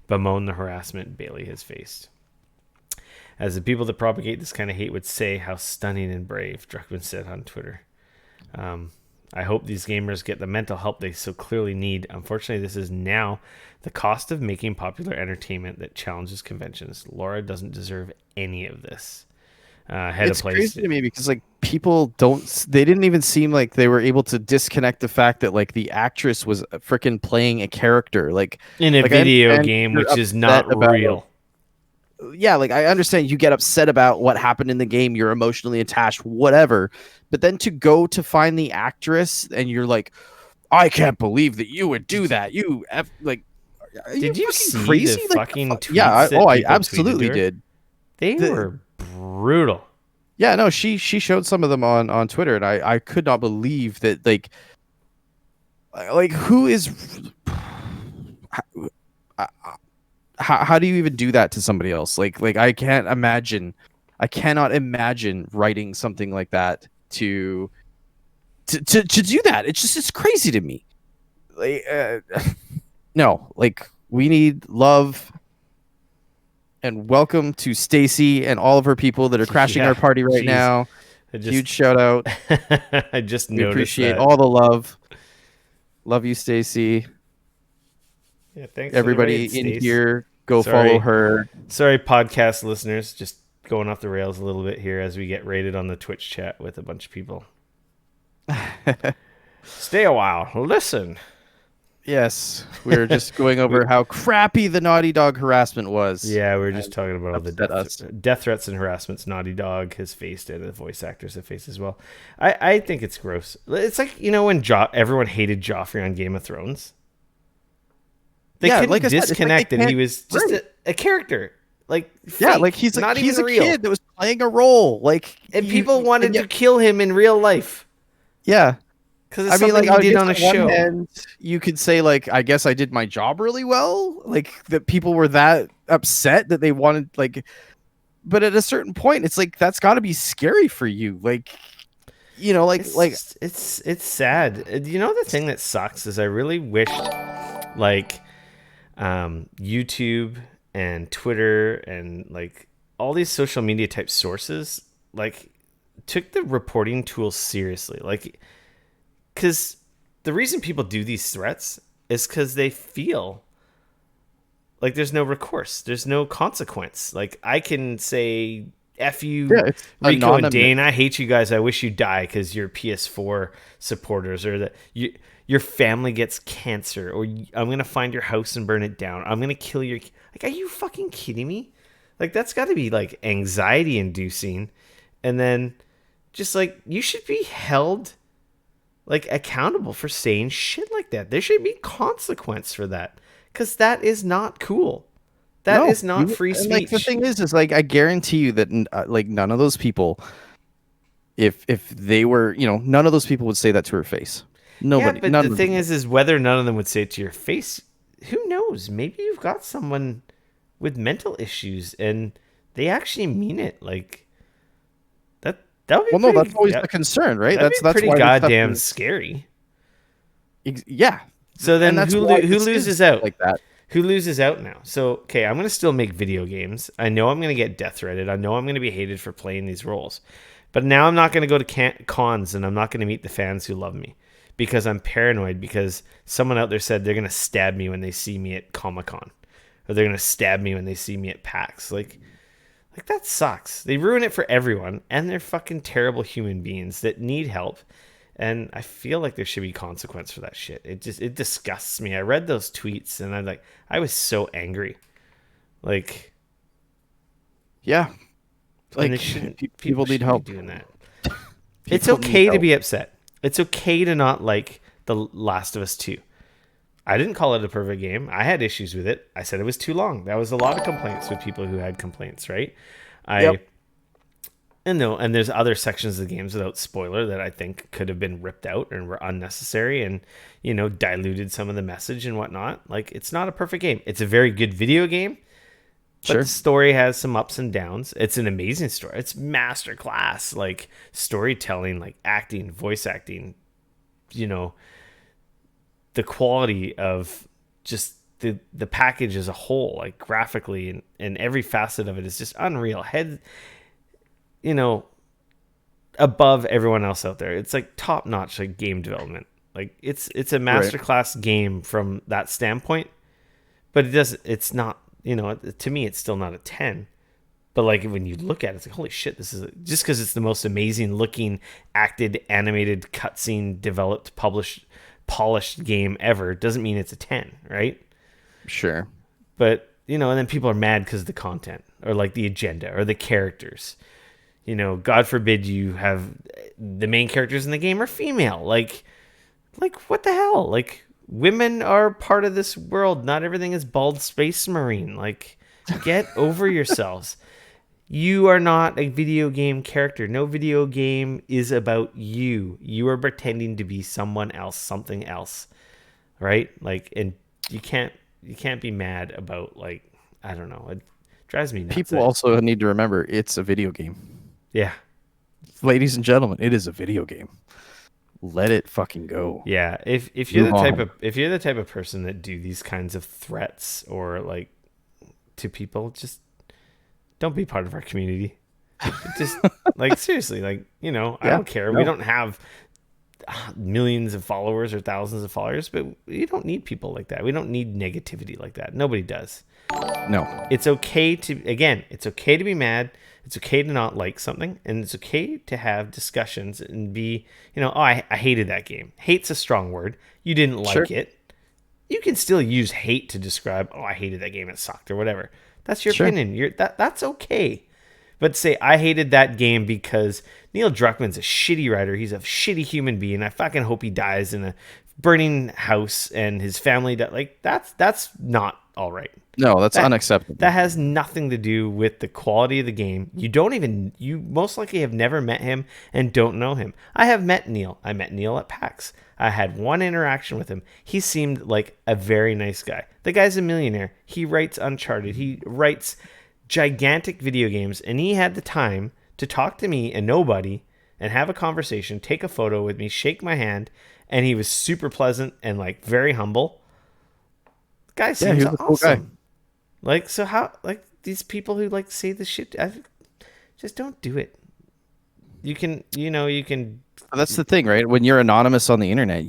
bemoaned the harassment Bailey has faced. As the people that propagate this kind of hate would say, how stunning and brave, Druckmann said on Twitter. I hope these gamers get the mental help they so clearly need. Unfortunately, this is now the cost of making popular entertainment that challenges conventions. Laura doesn't deserve any of this. Head of It's place. crazy to me because like people don't they didn't even seem like they were able to disconnect the fact that like the actress was freaking playing a character In a like I video understand game, you're which is upset not about real. yeah, like I understand you get upset about what happened in the game, you're emotionally attached, whatever. But then to go to find the actress and you're like, I can't believe that you would do Did that. Like, are you Did you fucking see the crazy? Like, the fucking yeah, tweets that I people tweeted to absolutely her? did. They The were brutal. yeah, no, she showed some of them on Twitter, and I could not believe that like who is how do you even do that to somebody else? Like I cannot imagine writing something like that to do that. It's crazy to me. Like no, like we need love and welcome to Stacy and all of her people that are crashing Yeah, our party right jeez. now. I just Huge shout out. I just We noticed appreciate that. all the love. Love you, Stacy. Yeah, thanks for the Everybody raid, in Stace. here, go follow Sorry. her. Sorry, podcast listeners. Just going off the rails a little bit here as we get raided on the Twitch chat with a bunch of people. Stay a while. Listen. Yes, we were just going We, over how crappy the Naughty Dog harassment was. yeah, we were just And talking about all the upset us. death threats and harassments Naughty Dog has faced and the voice actors have faced as well. I think it's gross. It's like, when everyone hated Joffrey on Game of Thrones. They Yeah, couldn't like I said, it's like disconnect they that he can't was just right. a character. Like, Yeah, fake, like he's not he's even a real. kid that was playing a role. Like And people wanted and yeah, to kill him in real life yeah. because it's I mean, something like he I did guess on a on one show. hand, you could say like I guess I did my job really well. Like that people were that upset that they wanted like, but at a certain point, it's like that's got to be scary for you. Like, It's sad. The thing that sucks is I really wish like YouTube and Twitter and like all these social media type sources like took the reporting tools seriously. Like, because the reason people do these threats is because they feel like there's no recourse, there's no consequence. Like, I can say F yeah, you, it's Rico and anonymous. Dane, I hate you guys, I wish you die because you're PS4 supporters, or that your family gets cancer, or I'm gonna find your house and burn it down, I'm gonna kill your, like, are you fucking kidding me? Like, that's got to be like anxiety inducing. And then just like, you should be held like accountable for saying shit like that. There should be consequence for that, because that is not cool. That No, is not free and like the speech. thing is like I guarantee you that like none of those people, if they were, none of those people would say that to her face. Yeah, Nobody, but none the of thing them. is whether none of them would say it to your face. Who knows? Maybe you've got someone with mental issues and they actually mean it. Like, that would be Well, no, that's pretty. always the concern, right? That'd That's be pretty why this stuff goddamn is scary. yeah, So and then that's why who this is loses out? like that. Who loses out now? So, okay, I'm going to still make video games. I know I'm going to get death threaded. I know I'm going to be hated for playing these roles. But now I'm not going to go to cons and I'm not going to meet the fans who love me because I'm paranoid, because someone out there said they're going to stab me when they see me at Comic-Con, or they're going to stab me when they see me at PAX. Like that sucks. They ruin it for everyone, and they're fucking terrible human beings that need help. And I feel like there should be consequence for that shit. It disgusts me. I read those tweets and I was so angry. Like, Yeah, and like they shouldn't. people need Shouldn't be help. doing that. It's People need okay to help. be upset. It's okay to not like The Last of Us 2. I didn't call it a perfect game. I had issues with it. I said it was too long. That was a lot of complaints with people who had complaints, right? Yep. And there's other sections of the games, without spoiler, that I think could have been ripped out and were unnecessary and, diluted some of the message and whatnot. Like, it's not a perfect game. It's a very good video game, but Sure. the story has some ups and downs. It's an amazing story. It's masterclass, like, storytelling, like acting, voice acting, the quality of just the package as a whole, like graphically and every facet of it is just unreal. You know, above everyone else out there. It's like top notch like game development. Like it's a Right. masterclass game from that standpoint. But it's not, to me it's still not a 10. But like when you look at it, it's like holy shit, this is just because it's the most amazing looking, acted, animated, cutscene, developed, published, polished game ever doesn't mean it's a 10, right? Sure. But and then people are mad because of the content or like the agenda or the characters. God forbid you have the main characters in the game are female. Like what the hell? Like women are part of this world. Not everything is bald space marine. Like get over yourselves. You are not a video game character. No video game is about you. You are pretending to be someone else, something else, right? Like, and you can't be mad about like I don't know. It drives me nuts. People also need to remember it's a video game. Yeah. Ladies and gentlemen, it is a video game. Let it fucking go. Yeah. If you're Move on. if you're the type of person that do these kinds of threats or like to people, just don't be part of our community. Just like seriously, like I don't care. No. We don't have millions of followers or thousands of followers, but we don't need people like that. We don't need negativity like that. Nobody does. No. It's okay it's okay to be mad. It's okay to not like something, and it's okay to have discussions and be, oh, I hated that game. Hate's a strong word. You didn't like it. You can still use hate to describe, oh, I hated that game. It sucked or whatever. That's your opinion. That's okay. But say I hated that game because Neil Druckmann's a shitty writer. He's a shitty human being. I fucking hope he dies in a burning house and his family like that's not all right. No, that's unacceptable. That has nothing to do with the quality of the game. You most likely have never met him and don't know him. I have met Neil. I met Neil at PAX. I had one interaction with him. He seemed like a very nice guy. The guy's a millionaire. He writes Uncharted. He writes gigantic video games, and he had the time to talk to me and nobody and have a conversation, take a photo with me, shake my hand, and he was super pleasant and like very humble. The guy seems awesome. Cool guy. Like, so how, like these people who like say the shit, just don't do it. You can. That's the thing, right? When you're anonymous on the internet,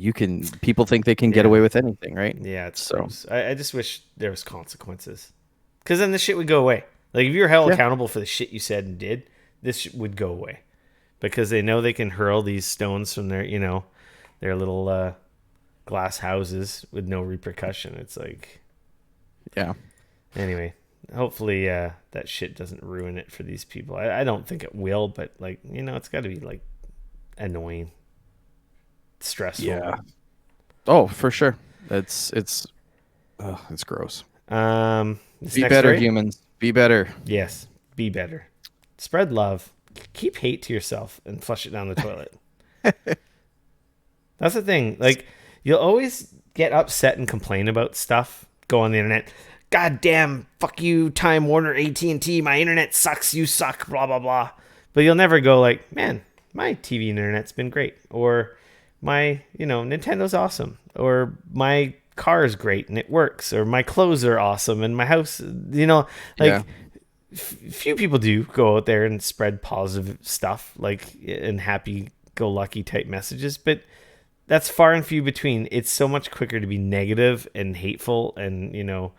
people think they can get away with anything, right? Yeah, it's so. I just wish there was consequences, because then the shit would go away. Like if you're held accountable for the shit you said and did, this would go away, because they know they can hurl these stones from their, their little glass houses with no repercussion. It's like, yeah. Anyway, hopefully that shit doesn't ruin it for these people. I don't think it will, but like it's got to be like annoying, stressful. Yeah. Oh, for sure. It's gross. Be better, humans. Be better. Yes, be better. Spread love. Keep hate to yourself and flush it down the toilet. That's the thing. Like you'll always get upset and complain about stuff. Go on the internet. God damn, fuck you, Time Warner, AT&T, my internet sucks, you suck, blah, blah, blah. But you'll never go like, man, my TV and internet's been great. Or my, Nintendo's awesome. Or my car is great and it works. Or my clothes are awesome and my house, few people do go out there and spread positive stuff, like, and happy-go-lucky type messages. But that's far and few between. It's so much quicker to be negative and hateful and,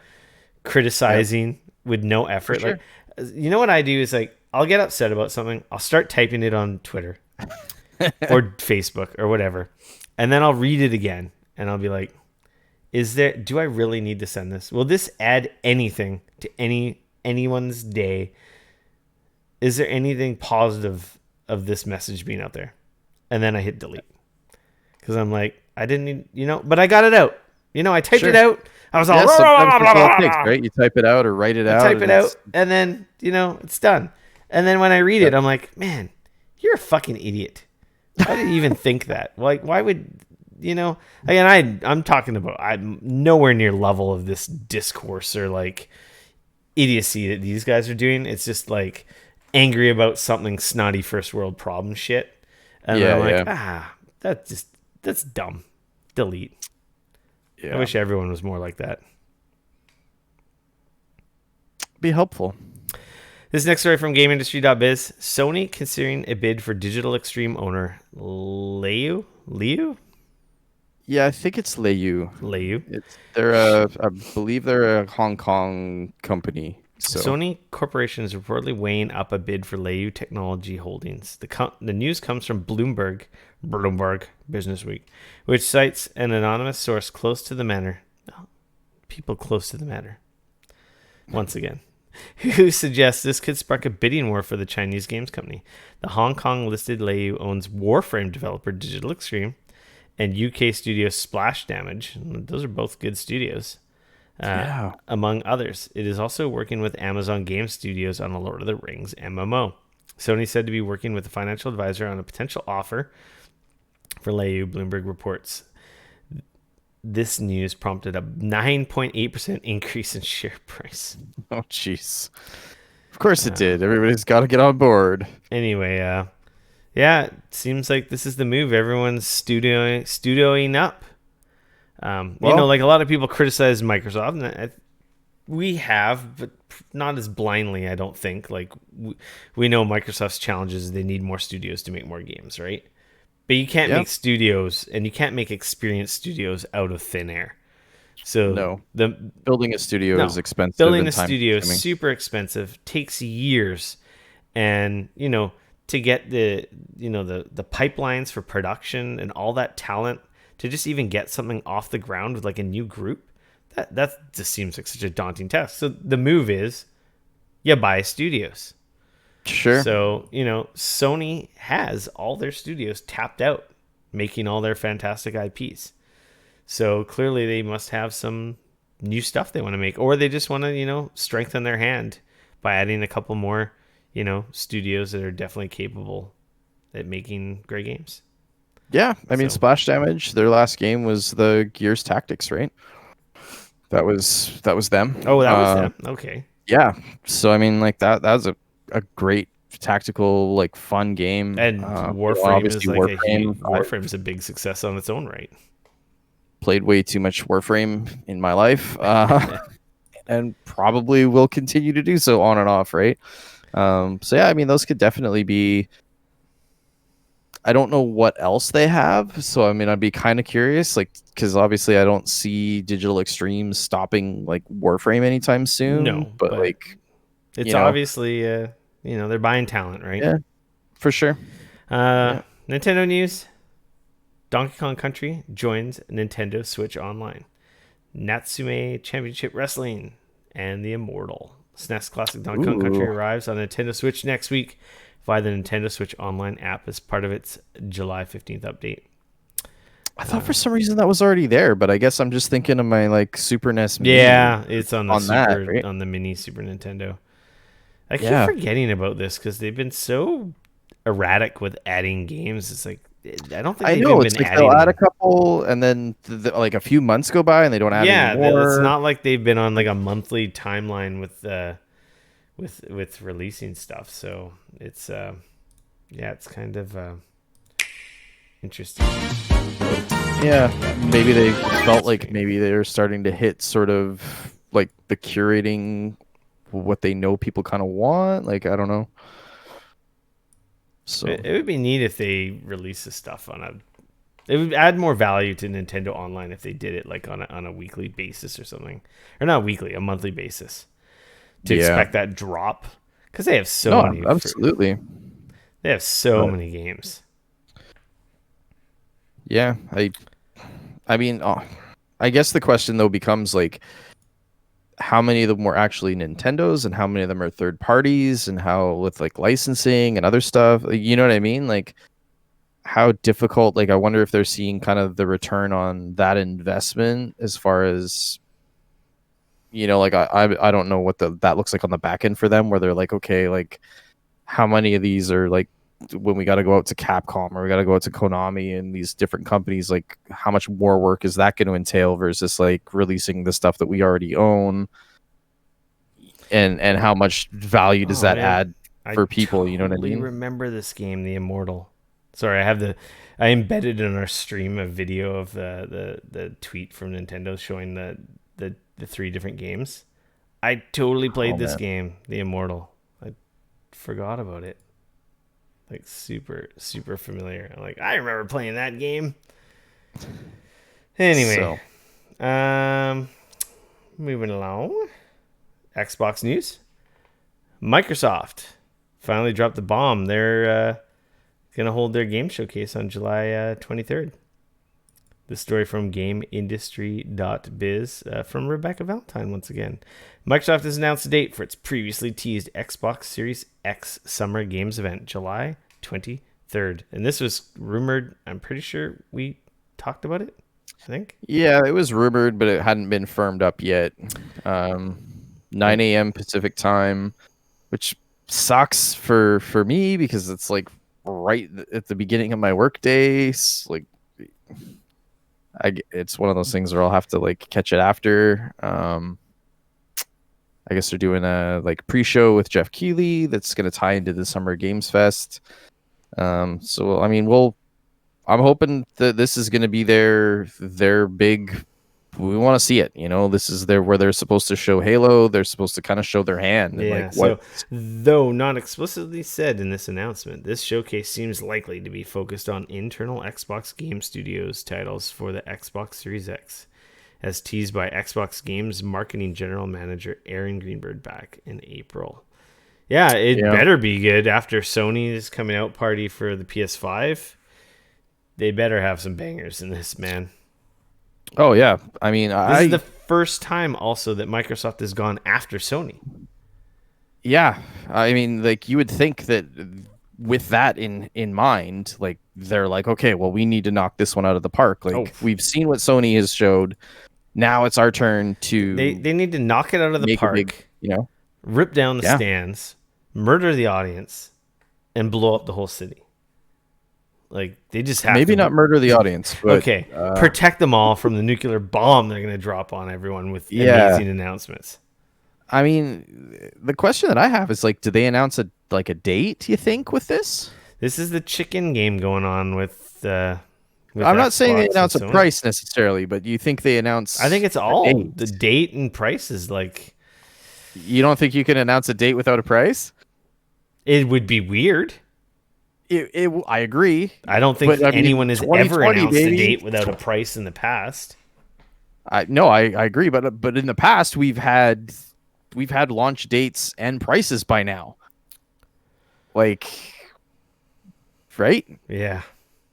criticizing with no effort. Sure. Like, what I do is like, I'll get upset about something. I'll start typing it on Twitter or Facebook or whatever. And then I'll read it again and I'll be like, do I really need to send this? Will this add anything to anyone's day? Is there anything positive of this message being out there? And then I hit delete. Because I'm like, I didn't need, but I got it out. I typed it out. I was all, right? You type it out or write it out. Type it out, and then, it's done. And then when I read it, I'm like, man, you're a fucking idiot. Why did you even think that? Like, why would, again, I'm talking about, I'm nowhere near level of this discourse or like idiocy that these guys are doing. It's just like angry about something snotty first world problem shit. And I'm like, that's dumb. Delete. Yeah. I wish everyone was more like that. Be helpful. This next story from GameIndustry.biz: Sony considering a bid for Digital Extreme owner Yeah, I think it's Leiyu. Liu. I believe they're a Hong Kong company. So Sony Corporation is reportedly weighing up a bid for Leiyu Technology Holdings. The news comes from Bloomberg Business Week, which cites an anonymous source close to the matter. People close to the matter. Once again, who suggests this could spark a bidding war for the Chinese games company. The Hong Kong listed Leiyu owns Warframe developer Digital Extreme and UK studio Splash Damage. Those are both good studios. yeah. Among others. It is also working with Amazon Game Studios on a Lord of the Rings MMO. Sony said to be working with a financial advisor on a potential offer for Leiyu, Bloomberg reports. This news prompted a 9.8% increase in share price. Oh, jeez. Of course it did. Everybody's got to get on board. Anyway, yeah, it seems like this is the move. Everyone's studioing up. Well, Like a lot of people criticize Microsoft, and we have, but not as blindly, I don't think. Like, we know Microsoft's challenges, they need more studios to make more games, right? But you can't yeah. make studios, and you can't make experienced studios out of thin air. So No. Building a studio is expensive building and a time studio is consuming. super expensive, takes years, and to get the pipelines for production and all that talent to just even get something off the ground with like a new group, that just seems like such a daunting task. So the move is you buy studios. Sure. So Sony has all their studios tapped out, making all their fantastic IPs. So clearly they must have some new stuff they want to make, or they just want to strengthen their hand by adding a couple more studios that are definitely capable at making great games. Yeah. I mean, So Splash Damage, their last game was the Gears Tactics, right? That was them. that was them. Okay. Yeah. So I mean, like that was a great tactical, like fun game. And Warframe is Obviously like a huge Warframe. I Warframe's a big success on its own right. played way too much Warframe in my life, and probably will continue to do so on and off, right? So yeah, I mean, those could definitely be. I don't know what else they have, so I mean, I'd be kind of curious, like, because obviously I don't see Digital Extremes stopping like Warframe anytime soon, No, but but like, it's you know, obviously they're buying talent, right? yeah, for sure. Uh Yeah. Nintendo news. Donkey Kong Country joins Nintendo Switch Online. Natsume Championship Wrestling and the Immortal. SNES Classic Donkey Kong Country Ooh, arrives on Nintendo Switch next week via the Nintendo Switch Online app as part of its July 15th update. I thought for some reason that was already there, but I guess I'm just thinking of my like Super NES Mini Yeah, it's on on that, right? the mini Super Nintendo. I keep Yeah. forgetting about this because they've been so erratic with adding games. It's like I don't think I they've know even it's been like they'll adding add a them. couple, and then like a few months go by, and they don't add any Yeah, it's more. not like they've been on like a monthly timeline with releasing stuff. So it's it's kind of interesting. Yeah, maybe they felt like maybe they were starting to hit sort of like the curating what they know people kind of want. Like I don't know. So It would be neat if they release this stuff on a. It would add more value to Nintendo Online if they did it like on a weekly basis or something, or not weekly, a monthly basis. To yeah, expect that drop because they have so no, many. absolutely. They have so But many games. yeah, I mean, I guess the question though becomes like how many of them were actually Nintendo's and how many of them are third parties and how with like licensing and other stuff. You know what I mean? Like how difficult, like I wonder if they're seeing kind of the return on that investment as far as like I don't know what that looks like on the back end for them where they're like, okay, like how many of these are like when we got to go out to Capcom or we got to go out to Konami and these different companies, like how much more work is that going to entail versus like releasing the stuff that we already own, and how much value does Oh that man, add I for people, you know what I totally mean? remember this game, The Immortal. Sorry, I embedded in our stream a video of the tweet from Nintendo showing the three different games. I totally Oh played this man. game, The Immortal. forgot about it. Like super, super familiar. Like I remember playing that game. Anyway, So um, moving along. Xbox news. Microsoft finally dropped the bomb. They're gonna hold their game showcase on July 23rd. The story from GameIndustry.biz from Rebecca Valentine once again. Microsoft has announced a date for its previously teased Xbox Series X Summer Games event, July 23rd. And this was rumored. I'm pretty sure we talked about it. I think. yeah, it was rumored, but it hadn't been firmed up yet. 9 a.m. Pacific time, which sucks for me because it's like right at the beginning of my work day. Like, it's one of those things where I'll have to like catch it after. I guess they're doing a like pre-show with Jeff Keighley that's going to tie into the Summer Games Fest. So I mean, I'm hoping that this is going to be their big. We want to see it. You know, this is where they're supposed to show Halo. They're supposed to kind of show their hand and Yeah, like what. so though not explicitly said in this announcement, this showcase seems likely to be focused on internal Xbox Game Studios titles for the Xbox Series X, as teased by Xbox Games marketing general manager Aaron Greenberg back in April. Yeah, it better be good after Sony's coming out party for the PS5. They better have some bangers in this, man. Oh yeah, I mean, This is the first time also that Microsoft has gone after Sony. Yeah, I mean, like you would think that with that in mind, like they're like, okay, well, we need to knock this one out of the park. Like we've seen what Sony has showed. Now it's our turn to. They need to knock it out of the park. Rip down the stands, murder the audience, and blow up the whole city. Like they just have maybe not murder the audience, but okay, protect them all from the nuclear bomb they're going to drop on everyone with amazing announcements. I mean, the question that I have is like, do they announce a date? You think with this? This is the chicken game going on with. I'm not saying they announce a price necessarily, but you think they announce? I think it's all the date and prices. Like, you don't think you can announce a date without a price? It would be weird. I agree. I don't think anyone has ever announced a date without a price in the past. I agree, but in the past we've had launch dates and prices by now. Like, right? Yeah.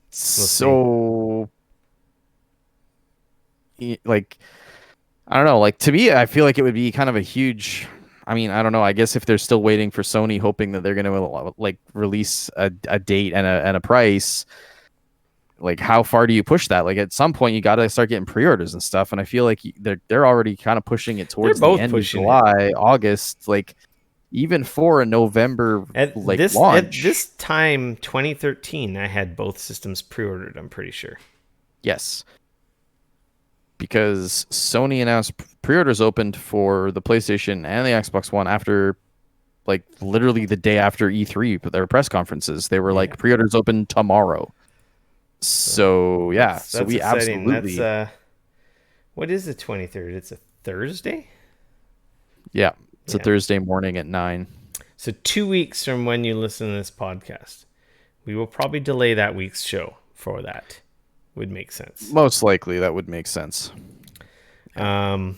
So, like, I don't know. Like, to me, I feel like it would be kind of a huge. I mean, I don't know. I guess if they're still waiting for Sony, hoping that they're going to like release a date and a price, like how far do you push that? Like at some point, you got to start getting pre-orders and stuff. And I feel like they're already kind of pushing it towards the end of July, August, like even for a November launch. At this time, 2013, I had both systems pre-ordered. I'm pretty sure. Yes. Because Sony announced pre-orders opened for the PlayStation and the Xbox One after, like, literally the day after E3, their press conferences. They were like, pre-orders open tomorrow. So, yeah. So we exciting. Absolutely... That's, what is the 23rd? It's a Thursday? Yeah. It's a Thursday morning at 9. So 2 weeks from when you listen to this podcast. We will probably delay that week's show for that. Would make sense. Most likely, that would make sense. Yeah,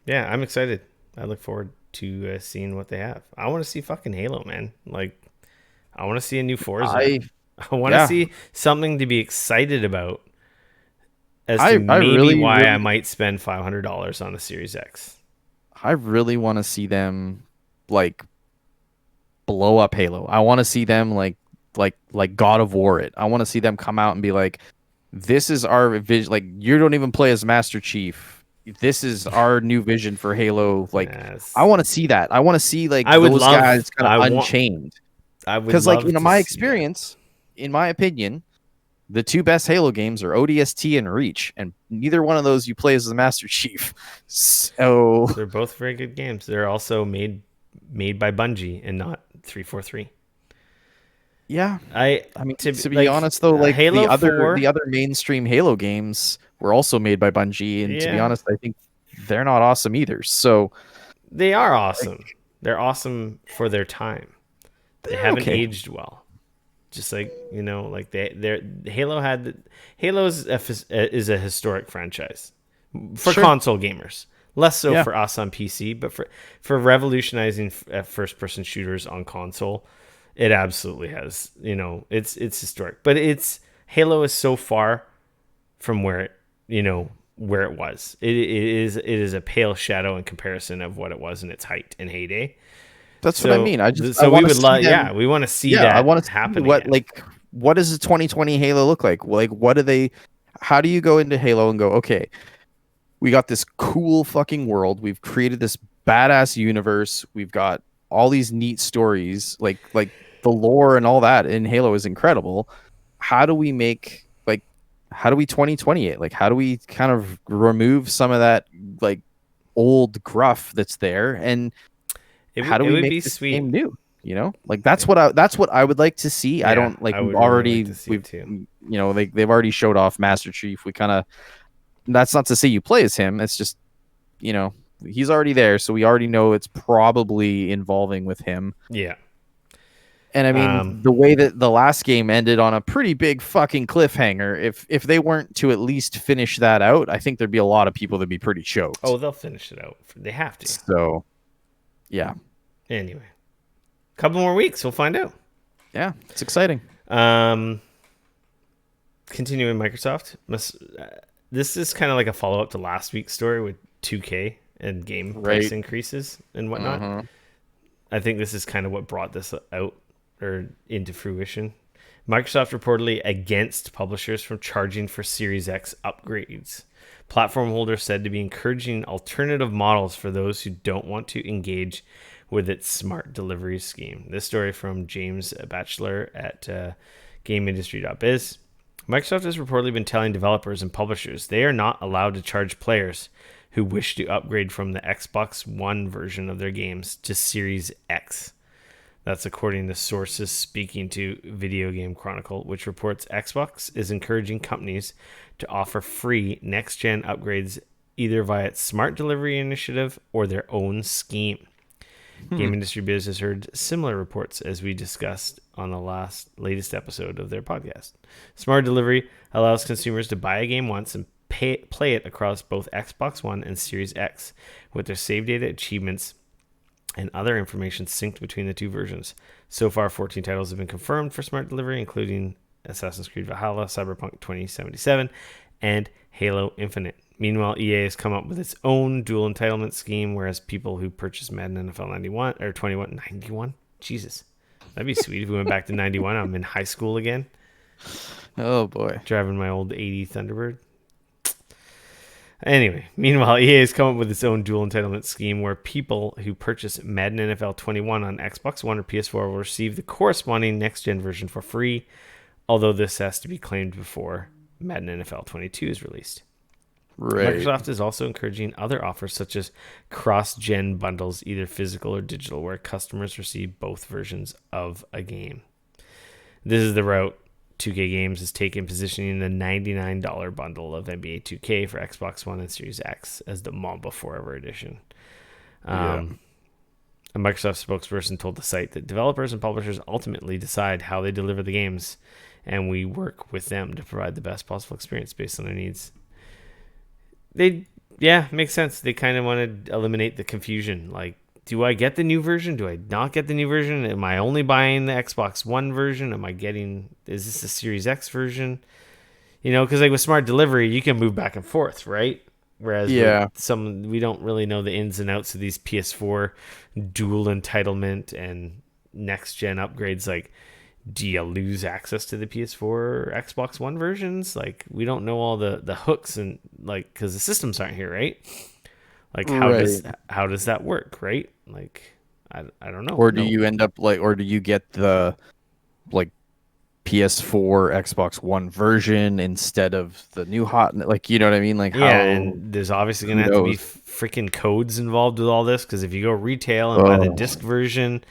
I'm excited. I look forward to seeing what they have. I want to see fucking Halo, man. Like, I want to see a new Forza. I want to see something to be excited about. As to maybe why I might spend $500 on a Series X. I really want to see them like blow up Halo. I want to see them like God of War it. I want to see them come out and be like, this is our vision. Like, you don't even play as Master Chief. This is our new vision for Halo. Like, I want to see that. I want to see like those guys kind of unchained. Because like, in my experience, in my opinion, the two best Halo games are ODST and Reach, and neither one of those you play as the Master Chief. So they're both very good games. They're also made by Bungie and not 343. Yeah, I mean, to be honest though, like Halo the other mainstream Halo games were also made by Bungie, and to be honest, I think they're not awesome either. So they are awesome. They're awesome for their time. They They're haven't okay. aged well. Just like, like Halo is a historic franchise for Sure. console gamers. Less so Yeah. for us on PC, but for revolutionizing first person shooters on console, it absolutely has. It's historic. But Halo is so far from where it was. It is a pale shadow in comparison of what it was in its height and heyday. That's what I So mean. I so we want to would see love, them. yeah, we want to see Yeah, I that want to see happen what again. like what does the 2020 Halo look like? Like what do they how do you go into Halo and go, okay, we got this cool fucking world. We've created this badass universe. We've got all these neat stories. Like the lore and all that in Halo is incredible. How do we make like how do we 2020 it? Like how do we kind of remove some of that like old gruff that's there and how do It we would make be this sweet. game new? Like that's what I would like to see. I Yeah, don't like I would really like to see it we've too. they've already showed off Master Chief. We kind of that's not to say you play as him. It's just you know he's already there, so we already know it's probably involving with him. Yeah. And I mean, Um, the way that the last game ended on a pretty big fucking cliffhanger, if they weren't to at least finish that out, I think there'd be a lot of people that'd be pretty choked. they'll finish it out. They have to. So, yeah, Anyway, couple more weeks, we'll find out. yeah, it's exciting. Um, Continuing Microsoft, this is kind of like a follow up to last week's story with 2K and game price Right. increases and whatnot. Uh-huh. I think this is kind of what brought this out or into fruition. Microsoft reportedly against publishers from charging for Series X upgrades. Platform holders said to be encouraging alternative models for those who don't want to engage with its smart delivery scheme. This story from James Batchelor at GameIndustry.biz. Microsoft has reportedly been telling developers and publishers they are not allowed to charge players who wish to upgrade from the Xbox One version of their games to Series X. That's according to sources speaking to Video Game Chronicle, which reports Xbox is encouraging companies to offer free next-gen upgrades either via its smart delivery initiative or their own scheme. Game Industry Biz has heard similar reports as we discussed on the latest episode of their podcast. Smart delivery allows consumers to buy a game once and play it across both Xbox One and Series X with their save data, achievements, and other information synced between the two versions. So far, 14 titles have been confirmed for smart delivery, including Assassin's Creed Valhalla, Cyberpunk 2077, and Halo Infinite. Meanwhile, EA has come up with its own dual entitlement scheme, whereas people who purchase Madden NFL 91 or 91, Jesus, that'd be sweet if we went back to 91. I'm in high school again, Oh boy. driving my old 80 Thunderbird. Anyway, meanwhile, EA has come up with its own dual entitlement scheme where people who purchase Madden NFL 21 on Xbox One or PS4 will receive the corresponding next-gen version for free, although this has to be claimed before Madden NFL 22 is released. Right. Microsoft is also encouraging other offers such as cross-gen bundles, either physical or digital, where customers receive both versions of a game. This is the route 2K Games has taken, positioning the $99 bundle of NBA 2K for Xbox One and Series X as the Mamba Forever Edition. A Microsoft spokesperson told the site that developers and publishers ultimately decide how they deliver the games, and we work with them to provide the best possible experience based on their needs. Makes sense. They kind of want to eliminate the confusion. Like, do I get the new version? Do I not get the new version? Am I only buying the Xbox One version? Is this the Series X version? Because like with smart delivery, you can move back and forth, right? Whereas with we don't really know the ins and outs of these PS4 dual entitlement and next gen upgrades. Like, do you lose access to the PS4 or Xbox One versions? Like, we don't know all the hooks and like because the systems aren't here, right? Like, how does that work, right? Like, I don't know. Or do you end up or do you get the like PS4 Xbox One version instead of the new you know what I mean? Like and there's obviously gonna have to be freaking codes involved with all this because if you go retail and buy the disc version,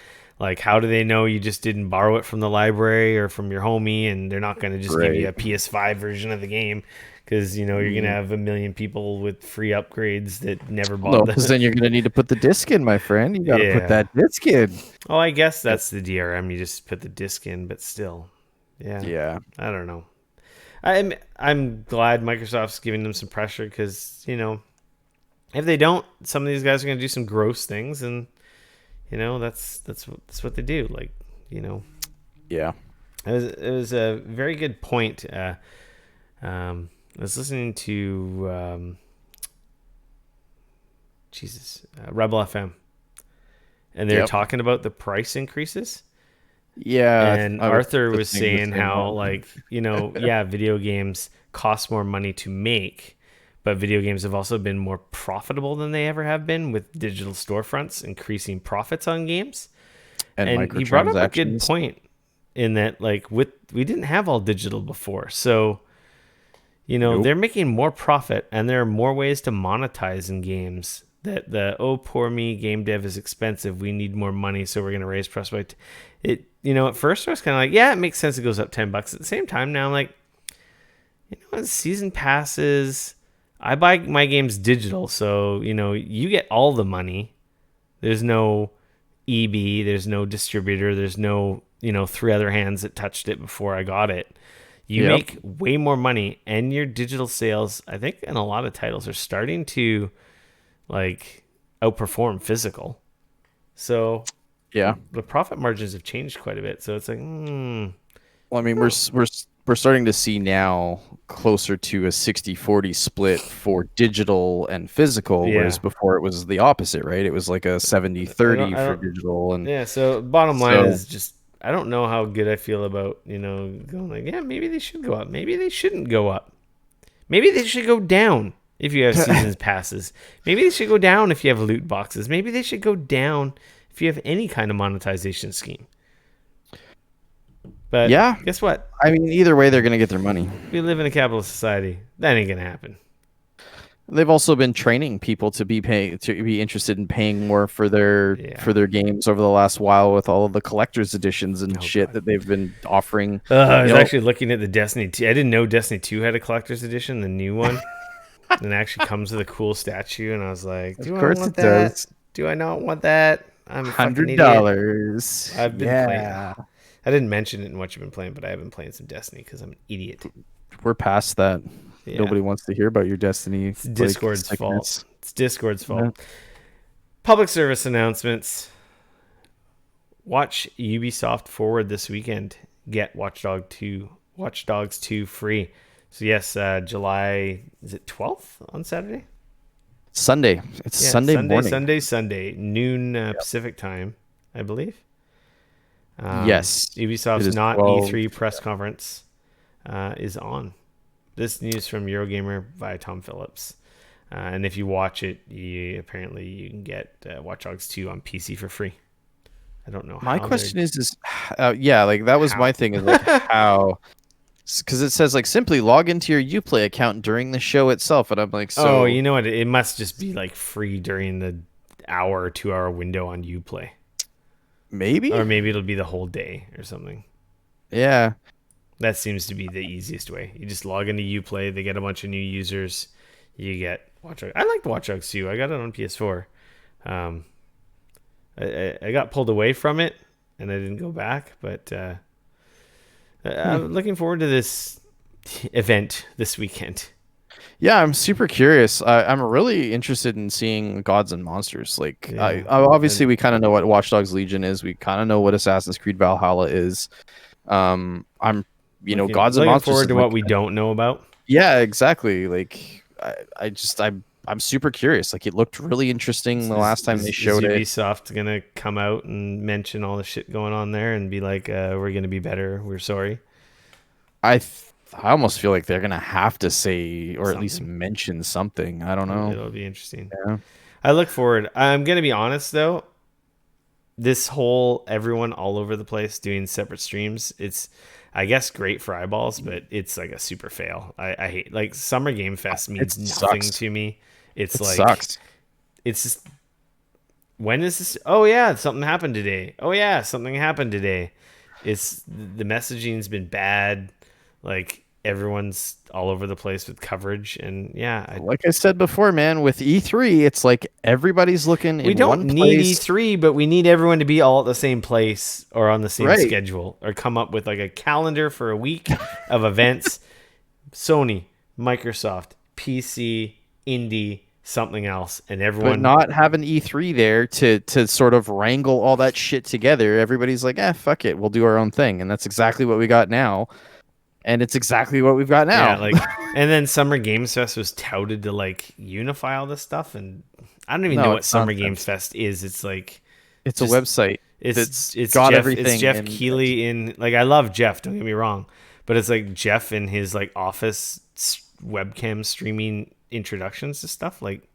Like, how do they know you just didn't borrow it from the library or from your homie, and they're not going to just give you Right. a PS5 version of the game because you're going to Mm. have a million people with free upgrades that never Well, no, bought because the. then you're gonna need to put the disc in, my friend. You got to put Yeah. that disc in. Oh, I guess that's the DRM. You just put the disc in, but still, yeah. Yeah. I don't know. I'm glad Microsoft's giving them some pressure because if they don't, some of these guys are going to do some gross things, and that's what they do. Like, you know, Yeah. it was a very good point. I was listening to Rebel FM, and they're Yep. talking about the price increases. Yeah. And I was Arthur was listening to the saying same how, one. like, yeah, video games cost more money to make, but video games have also been more profitable than they ever have been with digital storefronts increasing profits on games. And And he brought up a good microtransactions. point in that, like, we didn't have all digital before. So, Nope. they're making more profit, and there are more ways to monetize in games. That the oh poor me, game dev is expensive. We need more money, so we're gonna raise price by it. At first I was kind of like, yeah, it makes sense. It goes up $10. At the same time, now I'm like, season passes. I buy my games digital, so you get all the money. There's no EB. There's no distributor. There's no three other hands that touched it before I got it. You Yep. make way more money, and your digital sales, I think, in a lot of titles are starting to like outperform physical. So Yeah. the profit margins have changed quite a bit. So it's like, Well, I mean, we're starting to see now closer to a 60-40 split for digital and physical, whereas yeah. before it was the opposite, right? It was like a I 70-30 for don't. digital, and Yeah. So bottom line so is just I don't know how good I feel about going like, yeah, maybe they should go up, maybe they shouldn't go up, maybe they should go down if you have seasons passes, maybe they should go down if you have loot boxes, maybe they should go down if you have any kind of monetization scheme. But yeah. guess what? I mean, either way, they're gonna get their money. We live in a capitalist society. That ain't gonna happen. They've also been training people to be interested in paying more for their Yeah. games over the last while with all of the collector's editions and Oh, shit God. that they've been offering. I was You know, actually looking at the Destiny 2. I didn't know Destiny 2 had a collector's edition, the new one. And it actually comes with a cool statue. And I was like, of do I course want it that? does. Do I not want that? I'm a fucking idiot. $100. I've been playing. Yeah. I didn't mention it in what you've been playing, but I have been playing some Destiny because I'm an idiot. We're past that. Yeah. Nobody wants to hear about your Destiny It's Discord's fault. sickness. It's Discord's Yeah. fault. Public service announcements. Watch Ubisoft Forward this weekend. Get Watch Dogs 2 free. So yes, July, is it 12th on Saturday? Sunday. It's Yeah, Sunday morning. Sunday, noon Pacific time, I believe. Yes. It Ubisoft's is not 12. E3 press conference is on. This news from Eurogamer via Tom Phillips. And if you watch it, apparently you can get Watch Dogs 2 on PC for free. I don't know My how. question is yeah, like that was How? my thing is like how, because it says like simply log into your Uplay account during the show itself, and I'm like, Oh, so you know what? It must just be like free during the hour or 2 hour window on Uplay. maybe, Or maybe it'll be the whole day or something. yeah, That seems to be the easiest way. You just log into Uplay, they get a bunch of new users, you get Watch Dogs. I liked Watch Dogs 2. I got it on PS4. I got pulled away from it and I didn't go back, but I'm looking forward to this event this weekend. yeah. I'm super curious. I'm really interested in seeing Gods and Monsters. Like, Yeah. obviously we kind of know what Watch Dogs Legion is. We kind of know what Assassin's Creed Valhalla is. I'm Gods and Looking Monsters forward is to like, what we don't know about. yeah, exactly. Like, I'm super curious. Like, it looked really interesting the last time they showed is it. Ubisoft gonna come out and mention all the shit going on there and be like, we're gonna be better, we're sorry? I almost feel like they're gonna have to say or at least Something. mention something. I don't know. It'll be interesting. Yeah. I look forward. I'm gonna be honest though, this whole everyone all over the place doing separate streams, it's I guess great for eyeballs, but it's like a super fail. I hate, like, Summer Game Fest means It nothing sucks. to me. It's It like sucks. it's just when is this? Oh yeah, something happened today. Oh yeah, something happened today. It's the messaging's been bad. Like everyone's all over the place with coverage, and yeah, Like I said before, man, with E3, it's like everybody's looking we in don't one need place. E3, but we need everyone to be all at the same place or on the same Right. schedule, or come up with like a calendar for a week of events. Sony, Microsoft, PC, indie, something else, and But everyone. not having E3 there to sort of wrangle all that shit together. Everybody's like, fuck it, we'll do our own thing. And that's exactly what we got now. And it's exactly what we've got Yeah, now. like, and then Summer Games Fest was touted to like unify all this stuff, and I don't even know No, what it's Summer Games nonsense. Fest is. It's like It's a just website it's that's got It's everything Jeff and Keighley in, like, I love Jeff, don't get me wrong, but it's like Jeff in his like office webcam streaming introductions to stuff. Like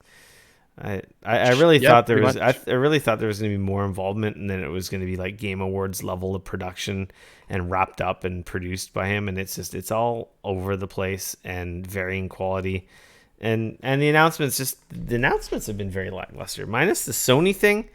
I really yeah, thought there pretty was much. I really thought there was going to be more involvement, and then it was going to be like Game Awards level of production and wrapped up and produced by him, and it's all over the place and varying quality, and the announcements have been very lackluster, minus the Sony thing,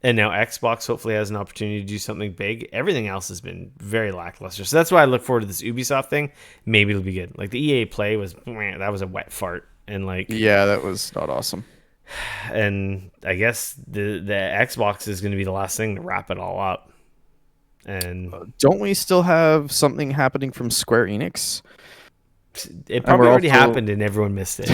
and now Xbox hopefully has an opportunity to do something big. Everything else has been very lackluster, so that's why I look forward to this Ubisoft thing. Maybe it'll be good. Like the EA Play was, that was a wet fart, and like. Yeah, that was not awesome. And I guess the Xbox is going to be the last thing to wrap it all up. And Don't we still have something happening from Square Enix? it And probably we're already also happened and everyone missed it.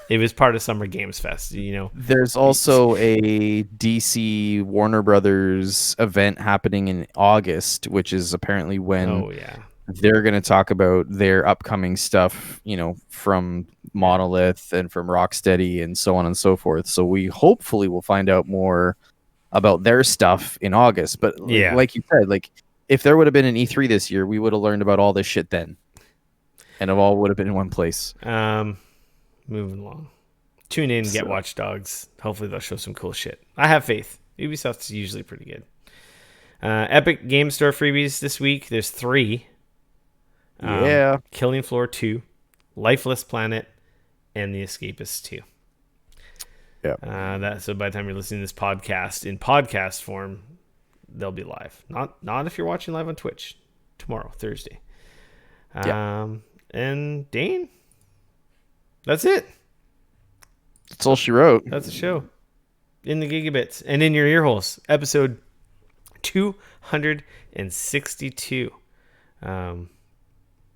It was part of Summer Games Fest, you know. there's also a DC Warner Brothers event happening in August, which is apparently when Oh yeah. they're going to talk about their upcoming stuff, from Monolith and from Rocksteady and so on and so forth. So we hopefully will find out more about their stuff in August. But Yeah. like you said, like if there would have been an E3 this year, we would have learned about all this shit then, and it all would have been in one place. Moving along. Tune in, get So, Watch Dogs. Hopefully they'll show some cool shit. I have faith. Ubisoft's usually pretty good. Epic Game Store freebies this week. There's 3. yeah. Killing Floor 2, Lifeless Planet, and The Escapist 2. Yeah. So by the time you're listening to this podcast in podcast form, they'll be live. Not if you're watching live on Twitch tomorrow, Thursday. And Dane, that's it. That's all she wrote. That's the show. In the gigabits and in your ear holes. Episode 262.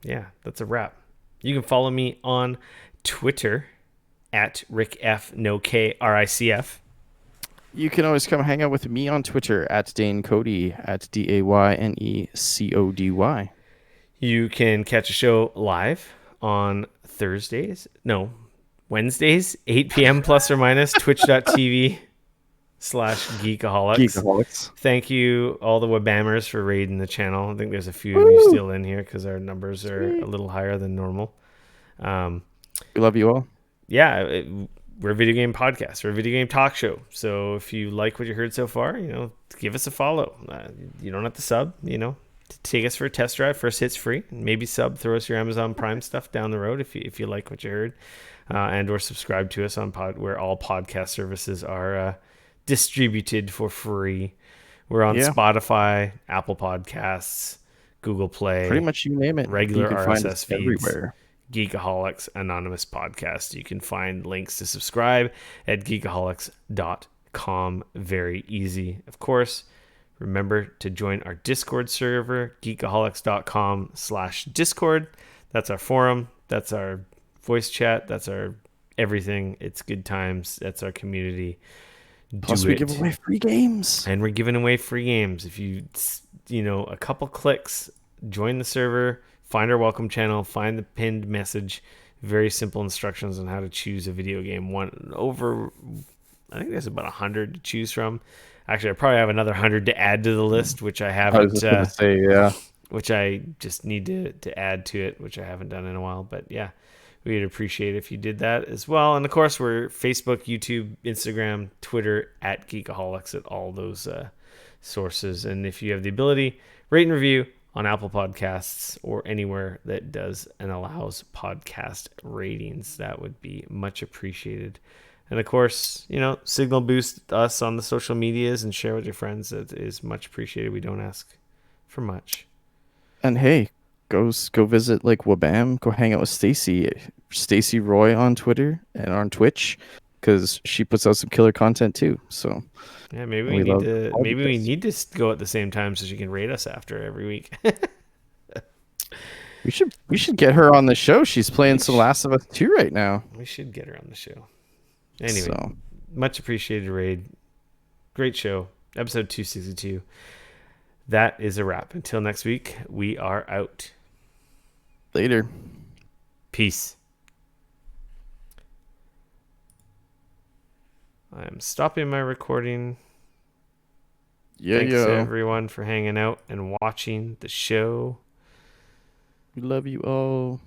Yeah, that's a wrap. You can follow me on Twitter at Rick F No K RICF. You can always come hang out with me on Twitter at Dane Cody at DAYNECODY. You can catch a show live on Wednesdays, 8 p.m. plus or minus, twitch.tv/Geekoholics. Geekoholics. Thank you, all the Webammers, for raiding the channel. I think there's a few of you still in here because our numbers are a little higher than normal. We love you all. Yeah, we're a video game podcast. We're a video game talk show. So if you like what you heard so far, give us a follow. You don't have to sub, take us for a test drive. First hit's free. Maybe sub, throw us your Amazon Prime stuff down the road if you like what you heard, and or subscribe to us on where all podcast services are distributed for free. We're on Spotify, Apple Podcasts, Google Play, pretty much you name it. regular you can RSS find us feeds, everywhere. Geekoholics Anonymous Podcast. You can find links to subscribe at geekoholics.com. Very easy. Of course, remember to join our Discord server, geekoholics.com/Discord. That's our forum. That's our voice chat. That's our everything. It's good times. That's our community. Plus, we give away free games. And we're giving away free games. If you a couple clicks, join the server, find our welcome channel, find the pinned message. Very simple instructions on how to choose a video game. I think there's about 100 to choose from. Actually, I probably have another 100 to add to the list, which I haven't. I was just going to say, yeah. Which I just need to add to it, which I haven't done in a while. But yeah, we'd appreciate it if you did that as well. And of course, we're Facebook, YouTube, Instagram, Twitter at Geekoholics at all those sources. And if you have the ability, rate and review on Apple Podcasts or anywhere that does and allows podcast ratings. That would be much appreciated. And of course, signal boost us on the social medias and share with your friends. That is much appreciated. We don't ask for much. And hey, go visit like Wabam. Go hang out with Stacy Roy on Twitter and on Twitch, because she puts out some killer content too. So Yeah, maybe and we we need love to all of you maybe we guys. need to go at the same time so she can rate us after every week. We should get her on the show. She's playing we some sh- Last of Us 2 right now. we should get her on the show. Anyway, So much appreciated, Raid. Great show. Episode 262. That is a wrap. Until next week, we are out. later. Peace. I am stopping my recording. Yeah, Thanks to yo. everyone for hanging out and watching the show. We love you all.